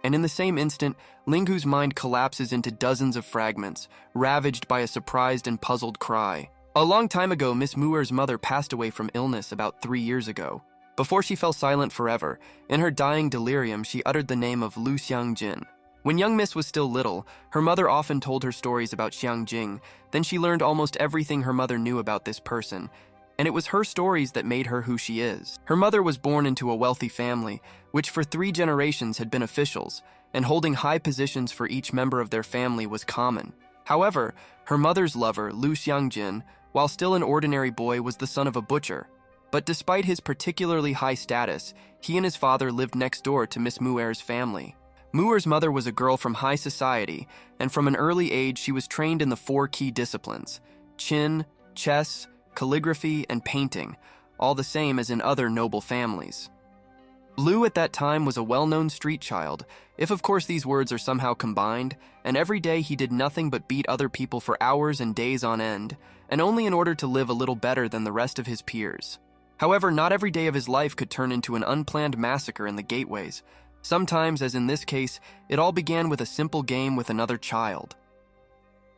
S1: And in the same instant, Linghu's mind collapses into dozens of fragments, ravaged by a surprised and puzzled cry. A long time ago, Miss Mu'er's mother passed away from illness about 3 years ago. Before she fell silent forever, in her dying delirium, she uttered the name of Lu Xiangjin. When young Miss was still little, her mother often told her stories about Xiangjing. Then she learned almost everything her mother knew about this person, and it was her stories that made her who she is. Her mother was born into a wealthy family, which for 3 generations had been officials, and holding high positions for each member of their family was common. However, her mother's lover, Lu Xiangjin, while still an ordinary boy, was the son of a butcher. But despite his particularly high status, he and his father lived next door to Miss Mu'er's family. Mu'er's mother was a girl from high society, and from an early age she was trained in the 4 key disciplines: qin, chess, calligraphy, and painting, all the same as in other noble families. Lu at that time was a well-known street child, if of course these words are somehow combined, and every day he did nothing but beat other people for hours and days on end, and only in order to live a little better than the rest of his peers. However, not every day of his life could turn into an unplanned massacre in the gateways. Sometimes, as in this case, it all began with a simple game with another child.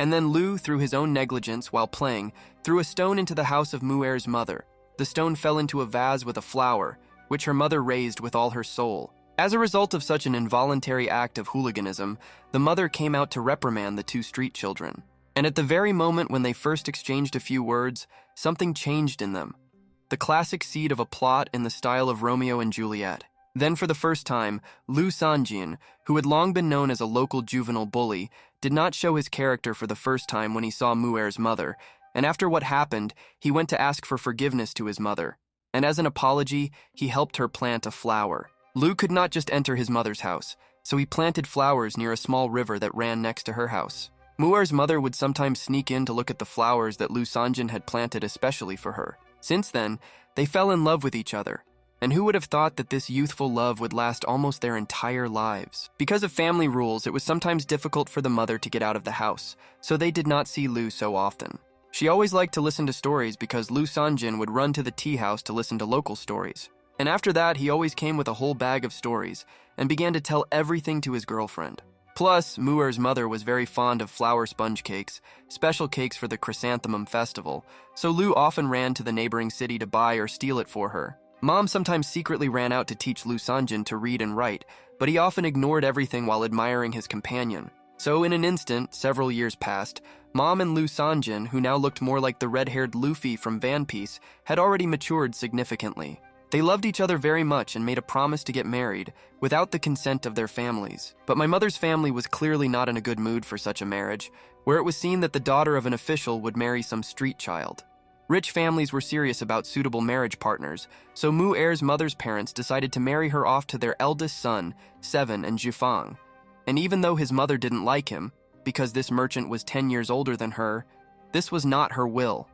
S1: And then Lu, through his own negligence while playing, threw a stone into the house of Mu'er's mother. The stone fell into a vase with a flower, which her mother raised with all her soul. As a result of such an involuntary act of hooliganism, the mother came out to reprimand the 2 street children. And at the very moment when they first exchanged a few words, something changed in them. The classic seed of a plot in the style of Romeo and Juliet. Then for the first time, Lu Sanjin, who had long been known as a local juvenile bully, did not show his character for the first time when he saw Mu'er's mother, and after what happened, he went to ask for forgiveness to his mother. And as an apology, he helped her plant a flower. Lu could not just enter his mother's house, so he planted flowers near a small river that ran next to her house. Mu'er's mother would sometimes sneak in to look at the flowers that Lu Sanjin had planted especially for her. Since then, they fell in love with each other. And who would have thought that this youthful love would last almost their entire lives? Because of family rules, it was sometimes difficult for the mother to get out of the house, so they did not see Lu so often. She always liked to listen to stories because Lu Sanjin would run to the tea house to listen to local stories. And after that, he always came with a whole bag of stories and began to tell everything to his girlfriend. Plus, Mu'er's mother was very fond of flour sponge cakes, special cakes for the Chrysanthemum Festival, so Lu often ran to the neighboring city to buy or steal it for her. Mom sometimes secretly ran out to teach Lu Sanjin to read and write, but he often ignored everything while admiring his companion. So in an instant, several years passed, Mom and Lu Sanjin, who now looked more like the red-haired Luffy from One Piece, had already matured significantly. They loved each other very much and made a promise to get married, without the consent of their families. But my mother's family was clearly not in a good mood for such a marriage, where it was seen that the daughter of an official would marry some street child. Rich families were serious about suitable marriage partners, so Mu'er's mother's parents decided to marry her off to their eldest son, Seven and Jufang. And even though his mother didn't like him, because this merchant was 10 years older than her, this was not her will.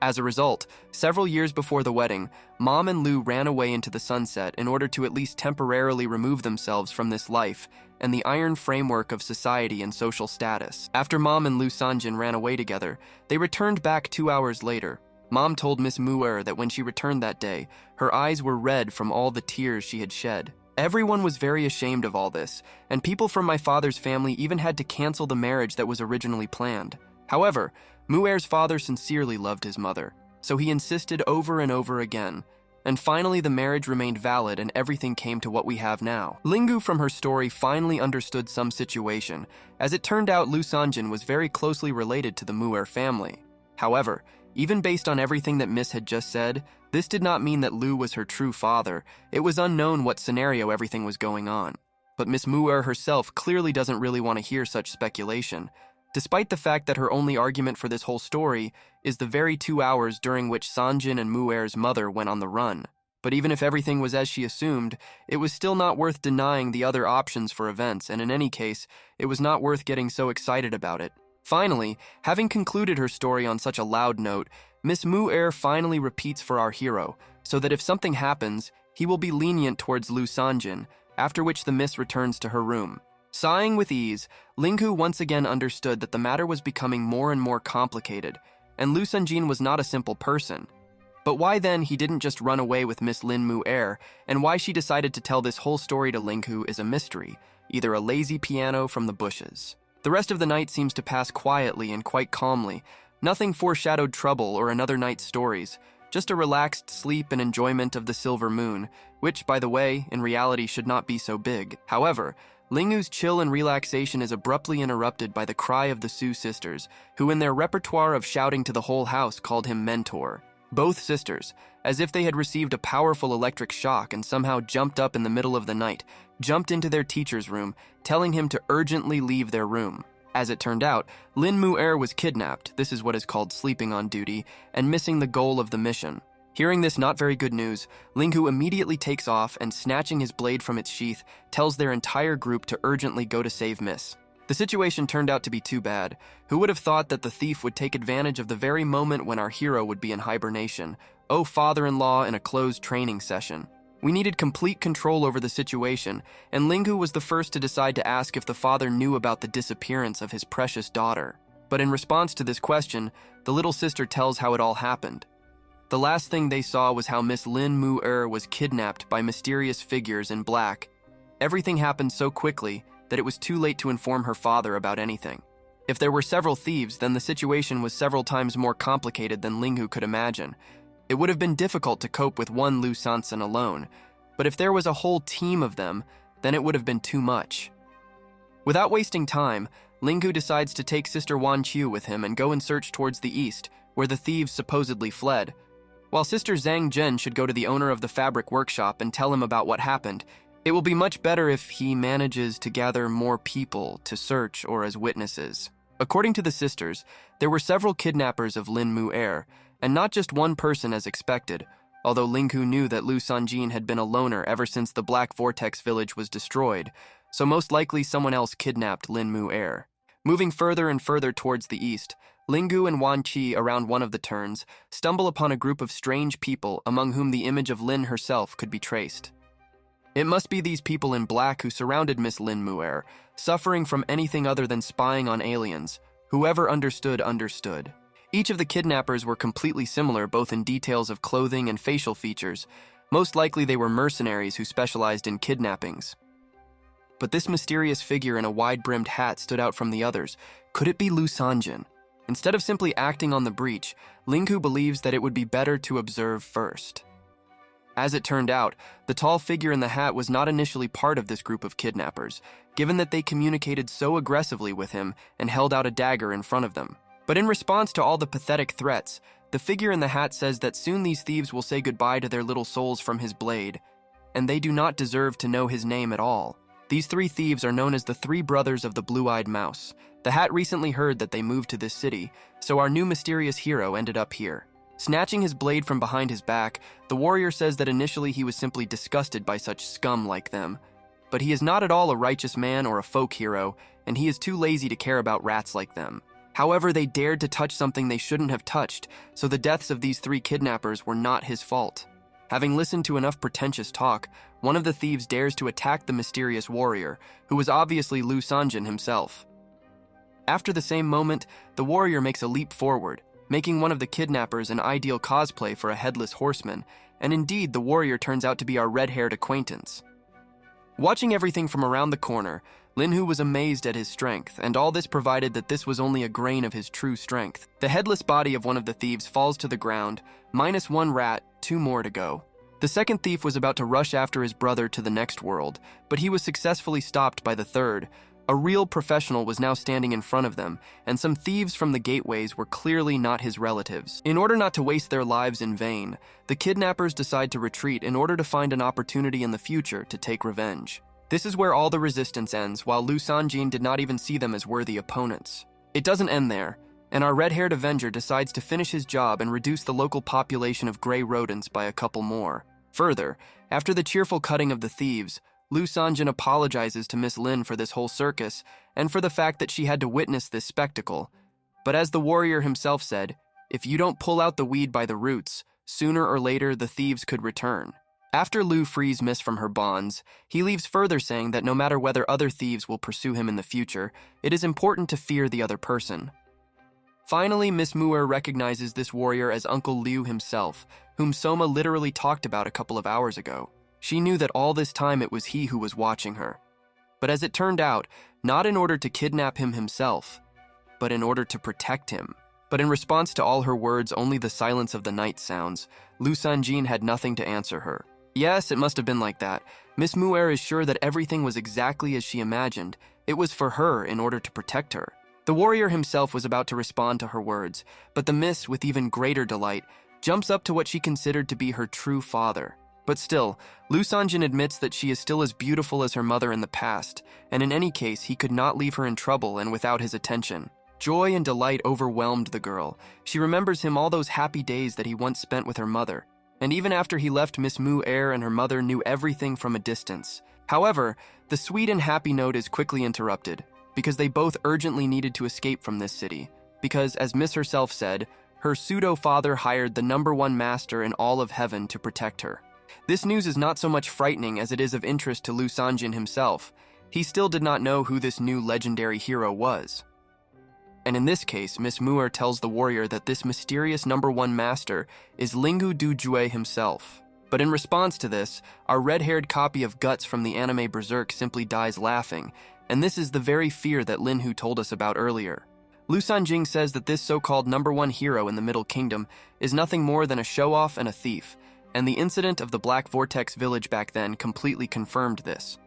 S1: As a result, several years before the wedding, Mom and Lu ran away into the sunset in order to at least temporarily remove themselves from this life and the iron framework of society and social status. After Mom and Lu Sanjin ran away together, they returned back 2 hours later. Mom told Miss Mu'er that when she returned that day, her eyes were red from all the tears she had shed. Everyone was very ashamed of all this, and people from my father's family even had to cancel the marriage that was originally planned. However, Mu'er's father sincerely loved his mother, so he insisted over and over again, and finally the marriage remained valid and everything came to what we have now. Lingu from her story finally understood some situation. As it turned out, Lu Sanjin was very closely related to the Mu'er family. However, even based on everything that Miss had just said, this did not mean that Lu was her true father. It was unknown what scenario everything was going on. But Miss Mu'er herself clearly doesn't really want to hear such speculation, despite the fact that her only argument for this whole story is the very 2 hours during which Sanjin and Mu'er's mother went on the run. But even if everything was as she assumed, it was still not worth denying the other options for events, and in any case, it was not worth getting so excited about it. Finally, having concluded her story on such a loud note, Miss Mu'er finally repeats for our hero, so that if something happens, he will be lenient towards Lu Sanjin, after which the miss returns to her room. Sighing with ease, Linghu once again understood that the matter was becoming more and more complicated, and Lu Sanjin was not a simple person. But why then he didn't just run away with Miss Lin Mu'er, and why she decided to tell this whole story to Linghu is a mystery, either a lazy piano from the bushes. The rest of the night seems to pass quietly and quite calmly, nothing foreshadowed trouble or another night's stories, just a relaxed sleep and enjoyment of the silver moon, which, by the way, in reality should not be so big. However, Linghu's chill and relaxation is abruptly interrupted by the cry of the Su sisters, who in their repertoire of shouting to the whole house called him mentor. Both sisters, as if they had received a powerful electric shock and somehow jumped up in the middle of the night, jumped into their teacher's room, telling him to urgently leave their room. As it turned out, Lin Mu'er was kidnapped, this is what is called sleeping on duty, and missing the goal of the mission. Hearing this not very good news, Linghu immediately takes off and, snatching his blade from its sheath, tells their entire group to urgently go to save Miss. The situation turned out to be too bad. Who would have thought that the thief would take advantage of the very moment when our hero would be in hibernation? Oh, father-in-law in a closed training session. We needed complete control over the situation, and Linghu was the first to decide to ask if the father knew about the disappearance of his precious daughter. But in response to this question, the little sister tells how it all happened. The last thing they saw was how Miss Lin Mu'er was kidnapped by mysterious figures in black. Everything happened so quickly that it was too late to inform her father about anything. If there were several thieves, then the situation was several times more complicated than Linghu could imagine. It would have been difficult to cope with one Lu Sansan alone, but if there was a whole team of them, then it would have been too much. Without wasting time, Linghu decides to take Sister Wan Qiu with him and go in search towards the east, where the thieves supposedly fled. While Sister Zhang Zhen should go to the owner of the fabric workshop and tell him about what happened, it will be much better if he manages to gather more people to search or as witnesses. According to the sisters, there were several kidnappers of Lin Mu'er, and not just one person as expected, although Linghu knew that Lu Sanjin had been a loner ever since the Black Vortex village was destroyed, so most likely someone else kidnapped Lin Mu'er. Moving further and further towards the east, Linghu and Wan Qi, around one of the turns, stumble upon a group of strange people among whom the image of Lin herself could be traced. It must be these people in black who surrounded Miss Lin Mu'er, suffering from anything other than spying on aliens. Whoever understood, understood. Each of the kidnappers were completely similar both in details of clothing and facial features. Most likely they were mercenaries who specialized in kidnappings. But this mysterious figure in a wide-brimmed hat stood out from the others. Could it be Lu Sanjin? Instead of simply acting on the breach, Linghu believes that it would be better to observe first. As it turned out, the tall figure in the hat was not initially part of this group of kidnappers, given that they communicated so aggressively with him and held out a dagger in front of them. But in response to all the pathetic threats, the figure in the hat says that soon these thieves will say goodbye to their little souls from his blade, and they do not deserve to know his name at all. These three thieves are known as the Three Brothers of the Blue-Eyed Mouse. The hat recently heard that they moved to this city, so our new mysterious hero ended up here. Snatching his blade from behind his back, the warrior says that initially he was simply disgusted by such scum like them. But he is not at all a righteous man or a folk hero, and he is too lazy to care about rats like them. However, they dared to touch something they shouldn't have touched, so the deaths of these three kidnappers were not his fault. Having listened to enough pretentious talk, one of the thieves dares to attack the mysterious warrior, who was obviously Lu Sanjin himself. After the same moment, the warrior makes a leap forward, making one of the kidnappers an ideal cosplay for a headless horseman, and indeed the warrior turns out to be our red-haired acquaintance. Watching everything from around the corner, Linhu was amazed at his strength, and all this provided that this was only a grain of his true strength. The headless body of one of the thieves falls to the ground, minus one rat, 2 more to go. The second thief was about to rush after his brother to the next world, but he was successfully stopped by the third. A real professional was now standing in front of them, and some thieves from the gateways were clearly not his relatives. In order not to waste their lives in vain, the kidnappers decide to retreat in order to find an opportunity in the future to take revenge. This is where all the resistance ends, while Lu Sanjin did not even see them as worthy opponents. It doesn't end there, and our red-haired Avenger decides to finish his job and reduce the local population of gray rodents by a couple more. Further, after the cheerful cutting of the thieves, Lu Sanjin apologizes to Miss Lin for this whole circus and for the fact that she had to witness this spectacle. But as the warrior himself said, if you don't pull out the weed by the roots, sooner or later the thieves could return. After Lu frees Miss from her bonds, he leaves further saying that no matter whether other thieves will pursue him in the future, it is important to fear the other person. Finally, Miss Mu'er recognizes this warrior as Uncle Liu himself, whom Soma literally talked about a couple of hours ago. She knew that all this time it was he who was watching her. But as it turned out, not in order to kidnap him himself, but in order to protect him. But in response to all her words, only the silence of the night sounds. Lu Sanjin had nothing to answer her. Yes, it must have been like that. Miss Mu'er is sure that everything was exactly as she imagined. It was for her in order to protect her. The warrior himself was about to respond to her words, but the miss, with even greater delight, jumps up to what she considered to be her true father. But still, Lu Sanjin admits that she is still as beautiful as her mother in the past, and in any case, he could not leave her in trouble and without his attention. Joy and delight overwhelmed the girl. She remembers him all those happy days that he once spent with her mother. And even after he left, Miss Mu Er and her mother knew everything from a distance. However, the sweet and happy note is quickly interrupted, because they both urgently needed to escape from this city. Because, as Miss herself said, her pseudo-father hired the #1 master in all of heaven to protect her. This news is not so much frightening as it is of interest to Lu Sanjin himself. He still did not know who this new legendary hero was. And in this case, Miss Muir tells the warrior that this mysterious #1 master is Linghu Dujue himself. But in response to this, our red-haired copy of Guts from the anime Berserk simply dies laughing, and this is the very fear that Linhu told us about earlier. Lu Sanjing says that this so-called #1 hero in the Middle Kingdom is nothing more than a show-off and a thief, and the incident of the Black Vortex village back then completely confirmed this.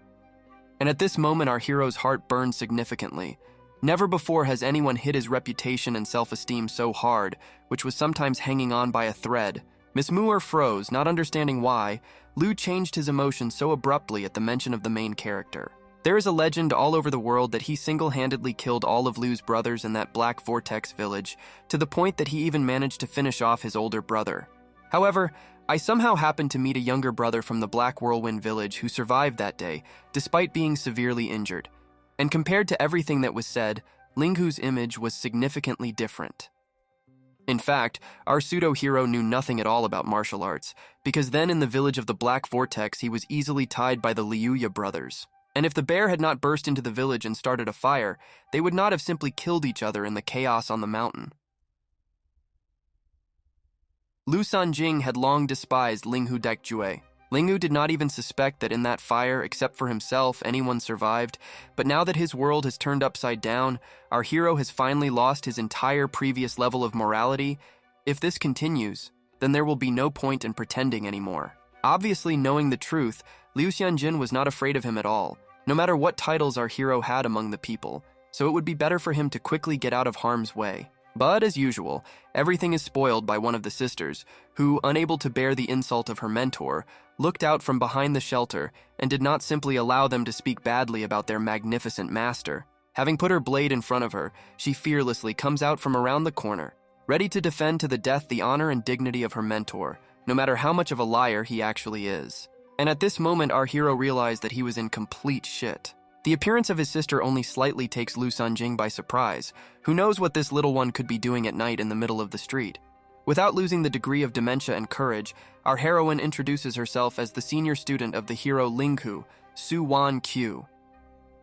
S1: And at this moment, our hero's heart burns significantly. Never before has anyone hit his reputation and self-esteem so hard, which was sometimes hanging on by a thread. Miss Muir froze, not understanding why. Lu changed his emotion so abruptly at the mention of the main character. There is a legend all over the world that he single-handedly killed all of Lu's brothers in that Black Vortex village, to the point that he even managed to finish off his older brother. However, I somehow happened to meet a younger brother from the Black Whirlwind village who survived that day, despite being severely injured. And compared to everything that was said, Linghu's image was significantly different. In fact, our pseudo-hero knew nothing at all about martial arts, because then in the village of the Black Vortex he was easily tied by the Liuya brothers. And if the bear had not burst into the village and started a fire, they would not have simply killed each other in the chaos on the mountain. Lu Sanjing had long despised Linghu Daikjue. Linghu did not even suspect that in that fire, except for himself, anyone survived, but now that his world has turned upside down, our hero has finally lost his entire previous level of morality. If this continues, then there will be no point in pretending anymore. Obviously, knowing the truth, Liu Xianjin was not afraid of him at all, no matter what titles our hero had among the people, so it would be better for him to quickly get out of harm's way. But as usual, everything is spoiled by one of the sisters, who, unable to bear the insult of her mentor, looked out from behind the shelter and did not simply allow them to speak badly about their magnificent master. Having put her blade in front of her, she fearlessly comes out from around the corner, ready to defend to the death the honor and dignity of her mentor, no matter how much of a liar he actually is. And at this moment, our hero realized that he was in complete shit. The appearance of his sister only slightly takes Lu Sanjing by surprise. Who knows what this little one could be doing at night in the middle of the street? Without losing the degree of dementia and courage, our heroine introduces herself as the senior student of the hero Linghu, Su Wan Q.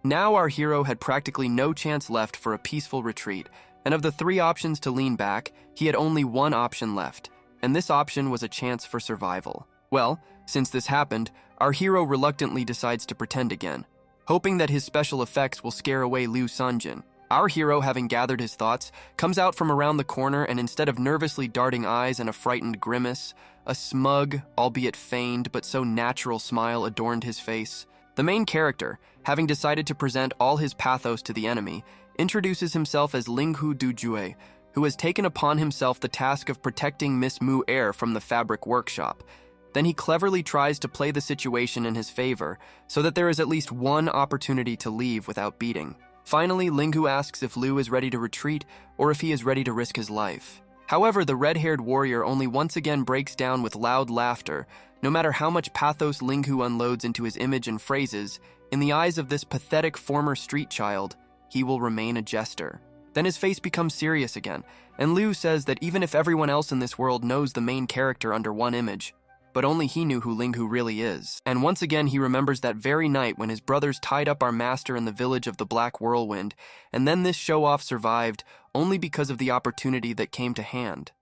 S1: Now our hero had practically no chance left for a peaceful retreat, and of the 3 options to lean back, he had only one option left, and this option was a chance for survival. Well, since this happened, our hero reluctantly decides to pretend again, hoping that his special effects will scare away Liu Sanjin. Our hero, having gathered his thoughts, comes out from around the corner, and instead of nervously darting eyes and a frightened grimace, a smug, albeit feigned but so natural smile adorned his face. The main character, having decided to present all his pathos to the enemy, introduces himself as Linghu Dujue, who has taken upon himself the task of protecting Miss Mu Er from the fabric workshop. Then he cleverly tries to play the situation in his favor, so that there is at least one opportunity to leave without beating. Finally, Linghu asks if Liu is ready to retreat, or if he is ready to risk his life. However, the red-haired warrior only once again breaks down with loud laughter. No matter how much pathos Linghu unloads into his image and phrases, in the eyes of this pathetic former street child, he will remain a jester. Then his face becomes serious again, and Liu says that even if everyone else in this world knows the main character under one image, but only he knew who Linghu really is. And once again he remembers that very night when his brothers tied up our master in the village of the Black Whirlwind, and then this show-off survived only because of the opportunity that came to hand.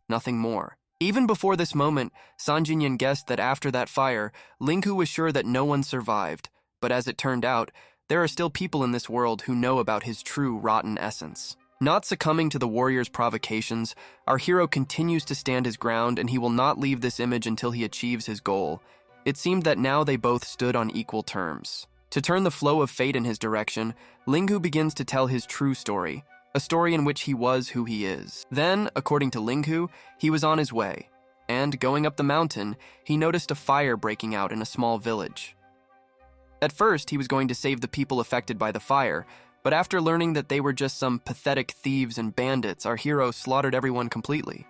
S1: Nothing more. Even before this moment, Sanjinyan guessed that after that fire, Linghu was sure that no one survived, but as it turned out, there are still people in this world who know about his true rotten essence. Not succumbing to the warrior's provocations, our hero continues to stand his ground, and he will not leave this image until he achieves his goal. It seemed that now they both stood on equal terms. To turn the flow of fate in his direction, Linghu begins to tell his true story, a story in which he was who he is. Then, according to Linghu, he was on his way. and, going up the mountain, he noticed a fire breaking out in a small village. At first, he was going to save the people affected by the fire, but after learning that they were just some pathetic thieves and bandits, our hero slaughtered everyone completely.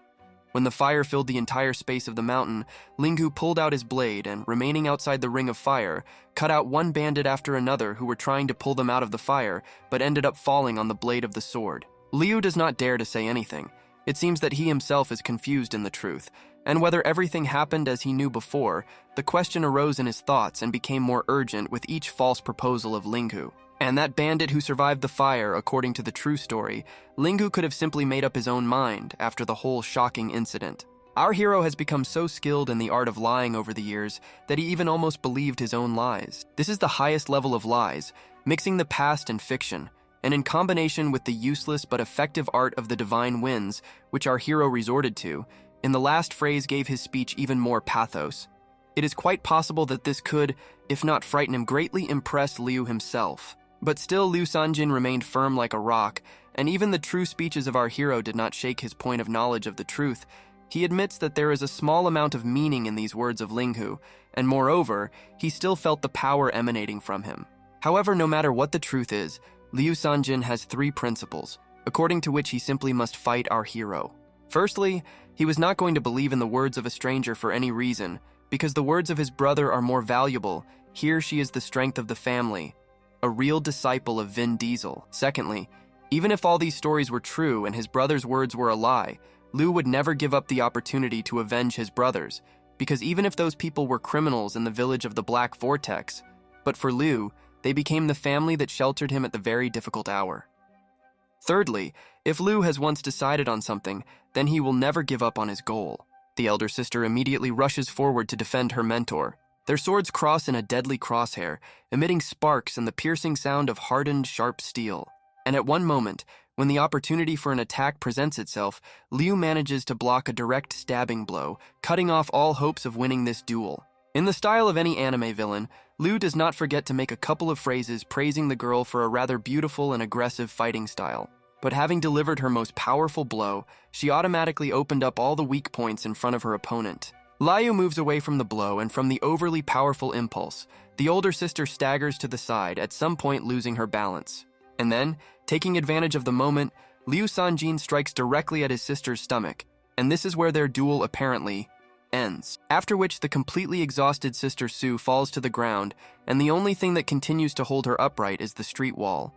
S1: When the fire filled the entire space of the mountain, Linghu pulled out his blade and, remaining outside the ring of fire, cut out one bandit after another who were trying to pull them out of the fire, but ended up falling on the blade of the sword. Liu does not dare to say anything. It seems that he himself is confused in the truth, and whether everything happened as he knew before, the question arose in his thoughts and became more urgent with each false proposal of Linghu. And that bandit who survived the fire, according to the true story, Linghu could have simply made up his own mind after the whole shocking incident. Our hero has become so skilled in the art of lying over the years that he even almost believed his own lies. This is the highest level of lies, mixing the past and fiction, and in combination with the useless but effective art of the divine winds, which our hero resorted to, in the last phrase gave his speech even more pathos. It is quite possible that this could, if not frighten him, greatly impress Liu himself. But still, Liu Sanjin remained firm like a rock, and even the true speeches of our hero did not shake his point of knowledge of the truth. He admits that there is a small amount of meaning in these words of Linghu, and moreover, he still felt the power emanating from him. However, no matter what the truth is, Liu Sanjin has 3 principles, according to which he simply must fight our hero. Firstly, he was not going to believe in the words of a stranger for any reason, because the words of his brother are more valuable. Here she is the strength of the family, a real disciple of Vin Diesel. Secondly, even if all these stories were true and his brother's words were a lie, Liu would never give up the opportunity to avenge his brothers, because even if those people were criminals in the village of the Black Vortex, but for Liu, they became the family that sheltered him at the very difficult hour. Thirdly, if Liu has once decided on something, then he will never give up on his goal. The elder sister immediately rushes forward to defend her mentor. Their swords cross in a deadly crosshair, emitting sparks and the piercing sound of hardened, sharp steel. And at one moment, when the opportunity for an attack presents itself, Liu manages to block a direct stabbing blow, cutting off all hopes of winning this duel. In the style of any anime villain, Liu does not forget to make a couple of phrases praising the girl for a rather beautiful and aggressive fighting style. But having delivered her most powerful blow, she automatically opened up all the weak points in front of her opponent. Liu moves away from the blow and from the overly powerful impulse. The older sister staggers to the side, at some point losing her balance. And then, taking advantage of the moment, Liu Sanjin strikes directly at his sister's stomach, and this is where their duel apparently ends. After which the completely exhausted sister Su falls to the ground, and the only thing that continues to hold her upright is the street wall.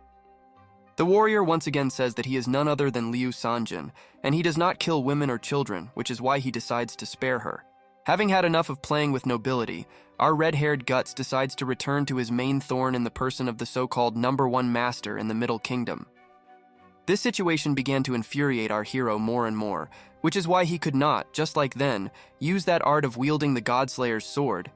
S1: The warrior once again says that he is none other than Liu Sanjin, and he does not kill women or children, which is why he decides to spare her. Having had enough of playing with nobility, our red-haired Guts decides to return to his main thorn in the person of the so-called #1 master in the Middle Kingdom. This situation began to infuriate our hero more and more, which is why he could not, just like then, use that art of wielding the Godslayer's sword.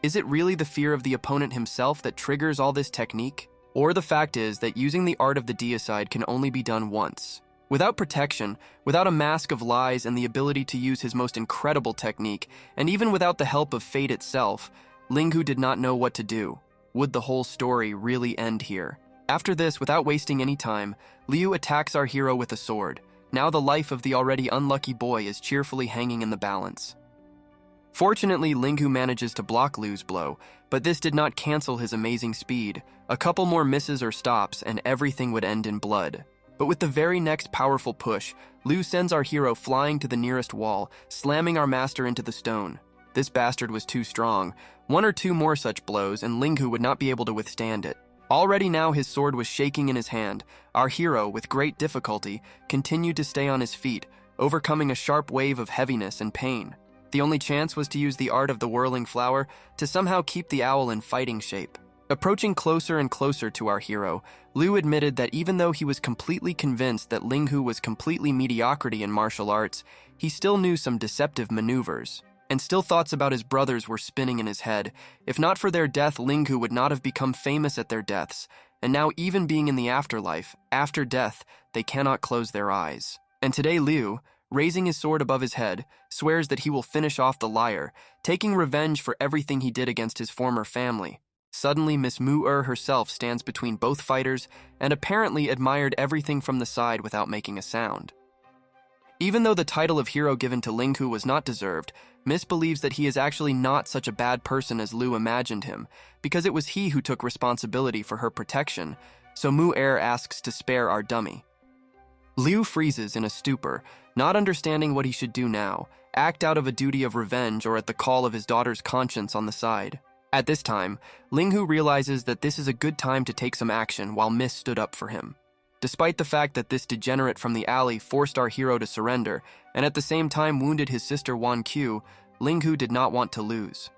S1: Is it really the fear of the opponent himself that triggers all this technique? Or the fact is that using the art of the deicide can only be done once? Without protection, without a mask of lies and the ability to use his most incredible technique, and even without the help of fate itself, Linghu did not know what to do. Would the whole story really end here? After this, without wasting any time, Liu attacks our hero with a sword. Now the life of the already unlucky boy is cheerfully hanging in the balance. Fortunately, Linghu manages to block Liu's blow, but this did not cancel his amazing speed. A couple more misses or stops, and everything would end in blood. But with the very next powerful push, Liu sends our hero flying to the nearest wall, slamming our master into the stone. This bastard was too strong. 1 or 2 more such blows, and Linghu would not be able to withstand it. Already now his sword was shaking in his hand. Our hero, with great difficulty, continued to stay on his feet, overcoming a sharp wave of heaviness and pain. The only chance was to use the art of the whirling flower to somehow keep the owl in fighting shape. Approaching closer and closer to our hero, Liu admitted that even though he was completely convinced that Linghu was completely mediocrity in martial arts, he still knew some deceptive maneuvers. And still thoughts about his brothers were spinning in his head. If not for their death, Linghu would not have become famous at their deaths. And now even being in the afterlife, after death, they cannot close their eyes. And today Liu, raising his sword above his head, swears that he will finish off the liar, taking revenge for everything he did against his former family. Suddenly, Miss Mu-er herself stands between both fighters and apparently admired everything from the side without making a sound. Even though the title of hero given to Linghu was not deserved, Miss believes that he is actually not such a bad person as Liu imagined him, because it was he who took responsibility for her protection, so Mu Er asks to spare our dummy. Liu freezes in a stupor, not understanding what he should do now, act out of a duty of revenge or at the call of his daughter's conscience on the side. At this time, Linghu realizes that this is a good time to take some action while Miss stood up for him. Despite the fact that this degenerate from the alley forced our hero to surrender, and at the same time wounded his sister Wan Qiu, Linghu did not want to lose.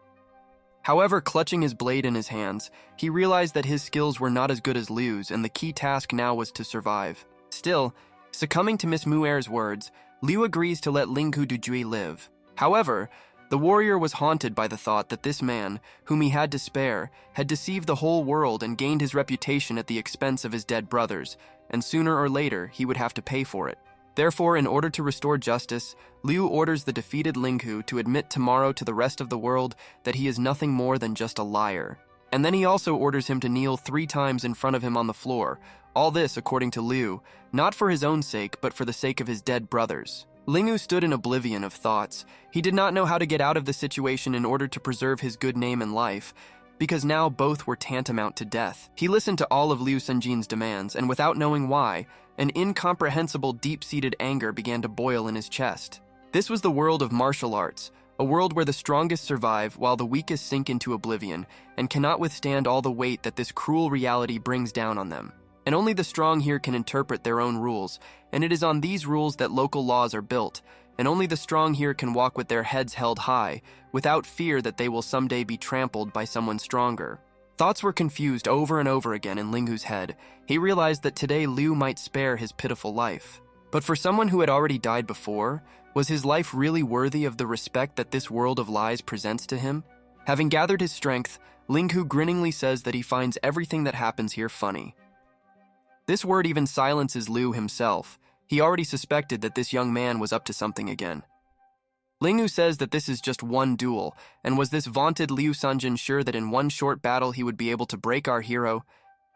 S1: However, clutching his blade in his hands, he realized that his skills were not as good as Liu's, and the key task now was to survive. Still, succumbing to Miss Mu Er's words, Liu agrees to let Linghu Dujui live. However, the warrior was haunted by the thought that this man, whom he had to spare, had deceived the whole world and gained his reputation at the expense of his dead brothers, and sooner or later he would have to pay for it. Therefore, in order to restore justice, Liu orders the defeated Linghu to admit tomorrow to the rest of the world that he is nothing more than just a liar. And then he also orders him to kneel 3 times in front of him on the floor, all this, according to Liu, not for his own sake, but for the sake of his dead brothers. Linghu stood in oblivion of thoughts. He did not know how to get out of the situation in order to preserve his good name and life, because now both were tantamount to death. He listened to all of Liu Sanjin's demands, and without knowing why, an incomprehensible deep-seated anger began to boil in his chest. This was the world of martial arts, a world where the strongest survive while the weakest sink into oblivion, and cannot withstand all the weight that this cruel reality brings down on them. And only the strong here can interpret their own rules, and it is on these rules that local laws are built, and only the strong here can walk with their heads held high, without fear that they will someday be trampled by someone stronger. Thoughts were confused over and over again in Linghu's head. He realized that today Liu might spare his pitiful life. But for someone who had already died before, was his life really worthy of the respect that this world of lies presents to him? Having gathered his strength, Linghu grinningly says that he finds everything that happens here funny. This word even silences Liu himself. He already suspected that this young man was up to something again. Linghu says that this is just one duel, and was this vaunted Liu Sanjin sure that in one short battle he would be able to break our hero?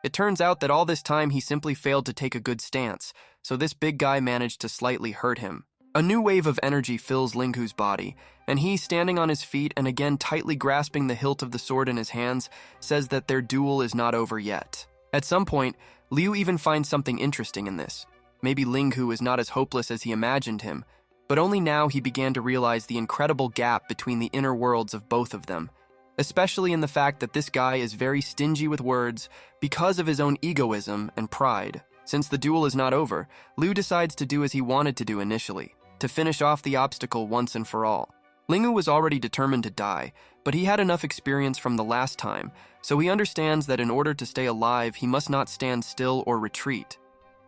S1: It turns out that all this time he simply failed to take a good stance, so this big guy managed to slightly hurt him. A new wave of energy fills Linghu's body, and he, standing on his feet and again tightly grasping the hilt of the sword in his hands, says that their duel is not over yet. At some point, Liu even finds something interesting in this. Maybe Linghu is not as hopeless as he imagined him, but only now he began to realize the incredible gap between the inner worlds of both of them, especially in the fact that this guy is very stingy with words because of his own egoism and pride. Since the duel is not over, Liu decides to do as he wanted to do initially, to finish off the obstacle once and for all. Linghu was already determined to die, but he had enough experience from the last time, so he understands that in order to stay alive, he must not stand still or retreat.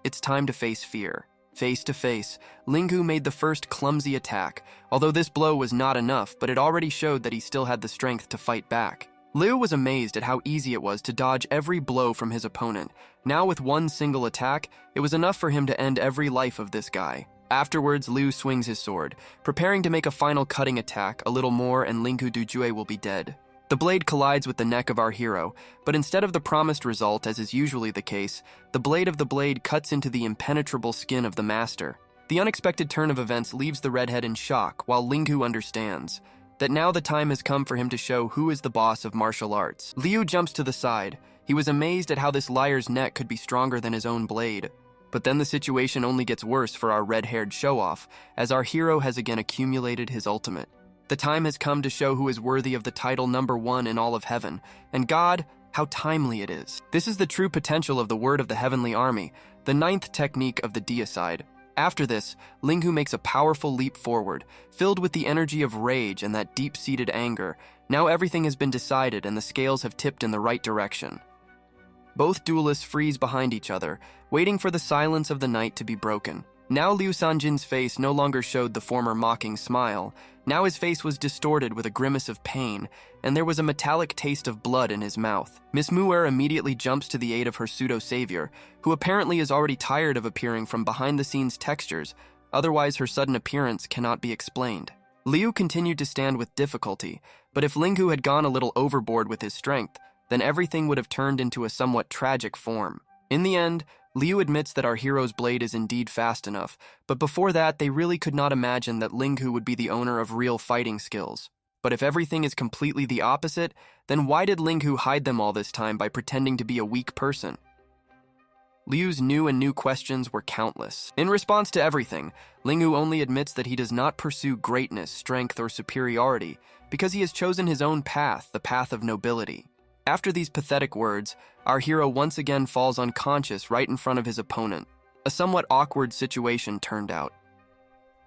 S1: It's time to face fear. Face to face, Linghu made the first clumsy attack, although this blow was not enough, but it already showed that he still had the strength to fight back. Liu was amazed at how easy it was to dodge every blow from his opponent. Now with one single attack, it was enough for him to end every life of this guy. Afterwards, Liu swings his sword, preparing to make a final cutting attack. A little more and Linghu Dujue will be dead. The blade collides with the neck of our hero, but instead of the promised result, as is usually the case, the blade of the blade cuts into the impenetrable skin of the master. The unexpected turn of events leaves the redhead in shock, while Linghu understands that now the time has come for him to show who is the boss of martial arts. Liu jumps to the side. He was amazed at how this liar's neck could be stronger than his own blade. But then the situation only gets worse for our red-haired show-off, as our hero has again accumulated his ultimate. The time has come to show who is worthy of the title #1 in all of heaven, and God, how timely it is. This is the true potential of the word of the heavenly army, the 9th technique of the deicide. After this, Linghu makes a powerful leap forward, filled with the energy of rage and that deep-seated anger. Now everything has been decided and the scales have tipped in the right direction. Both duelists freeze behind each other, waiting for the silence of the night to be broken. Now Liu Sanjin's face no longer showed the former mocking smile. Now his face was distorted with a grimace of pain, and there was a metallic taste of blood in his mouth. Miss Muer immediately jumps to the aid of her pseudo-savior, who apparently is already tired of appearing from behind-the-scenes textures, otherwise her sudden appearance cannot be explained. Liu continued to stand with difficulty, but if Linghu had gone a little overboard with his strength, then everything would have turned into a somewhat tragic form. In the end, Liu admits that our hero's blade is indeed fast enough, but before that, they really could not imagine that Linghu would be the owner of real fighting skills. But if everything is completely the opposite, then why did Linghu hide them all this time by pretending to be a weak person? Liu's new questions were countless. In response to everything, Linghu only admits that he does not pursue greatness, strength, or superiority because he has chosen his own path, the path of nobility. After these pathetic words, our hero once again falls unconscious right in front of his opponent. A somewhat awkward situation turned out.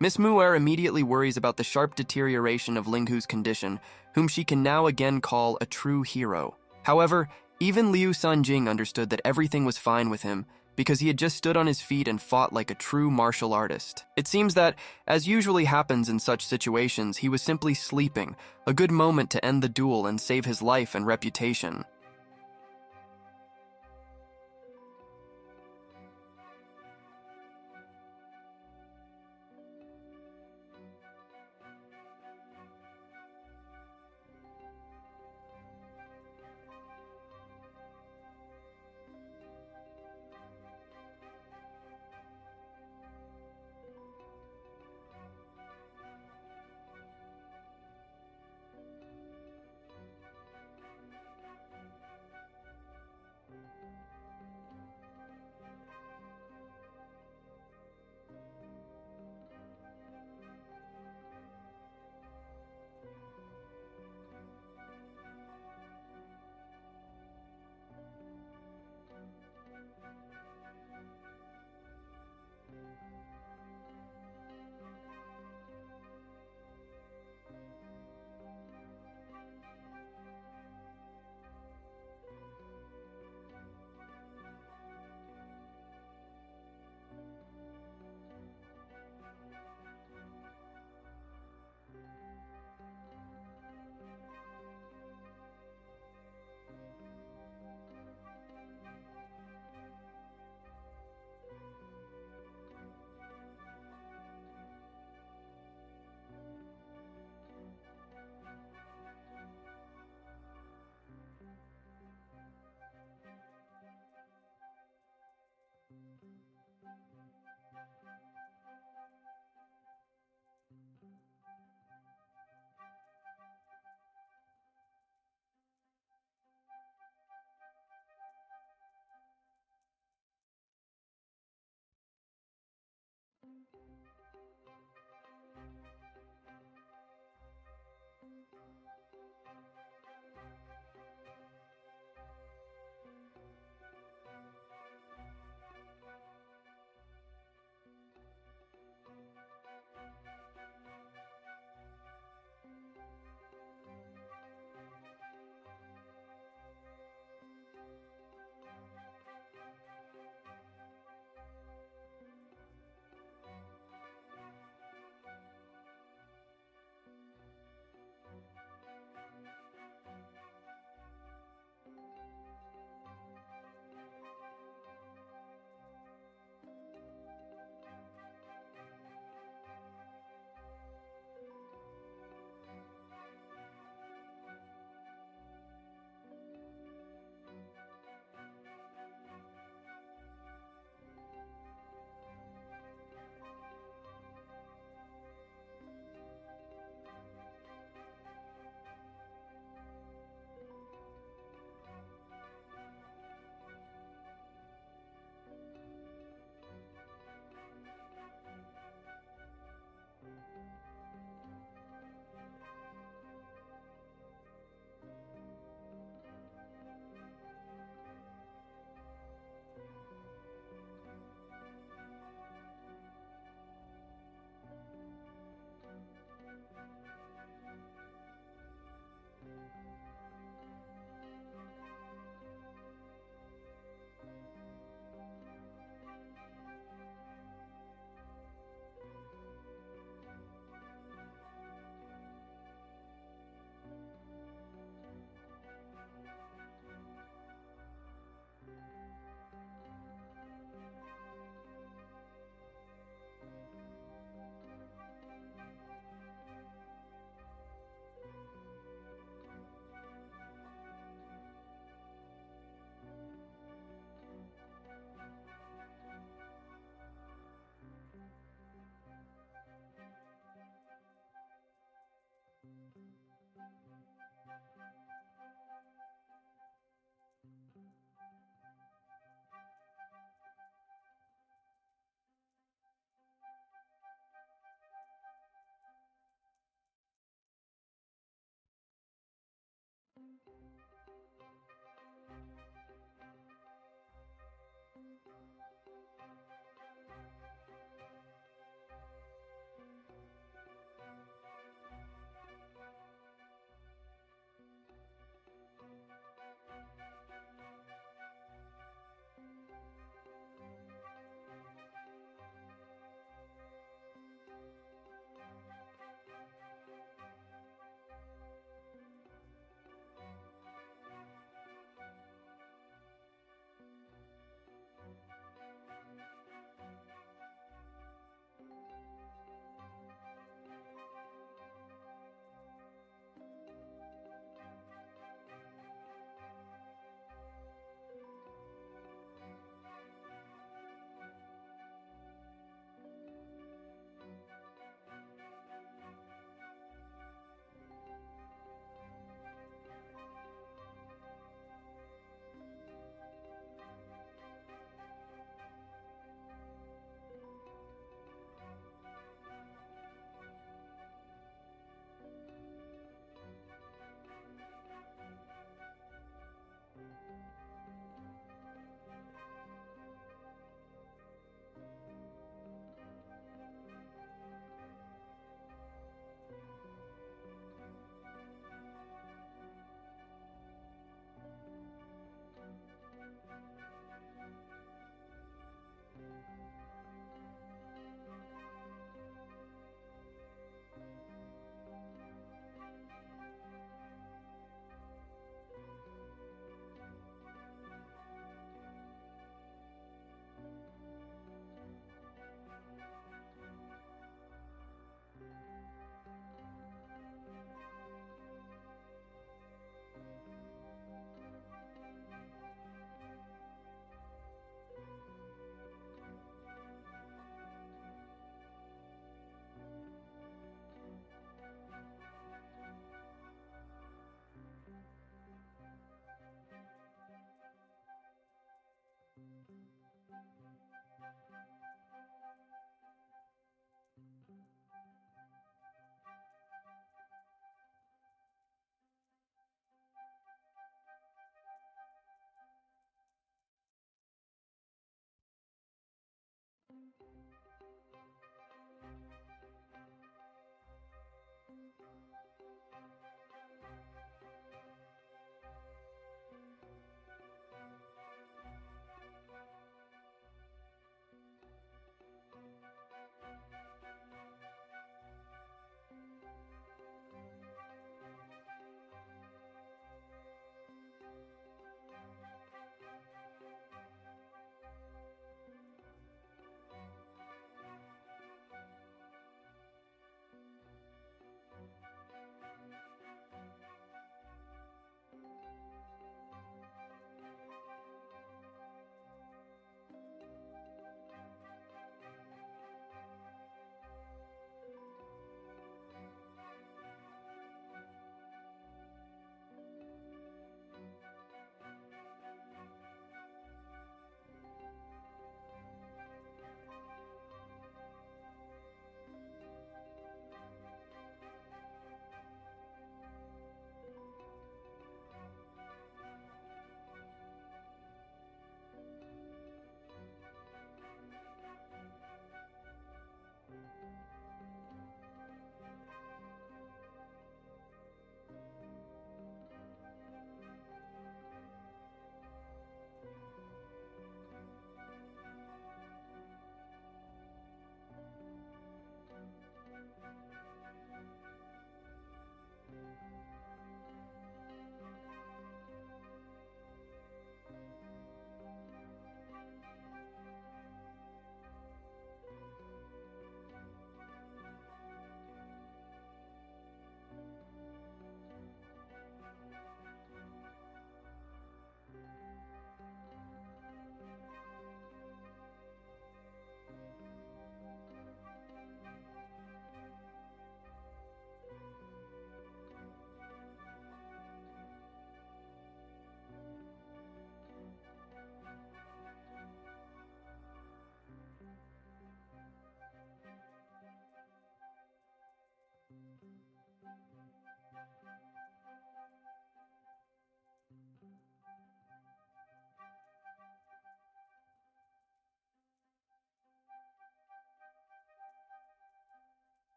S1: Miss Mu'er immediately worries about the sharp deterioration of Linghu's condition, whom she can now again call a true hero. However, even Liu Sanjing understood that everything was fine with him because he had just stood on his feet and fought like a true martial artist. It seems that, as usually happens in such situations, he was simply sleeping, a good moment to end the duel and save his life and reputation.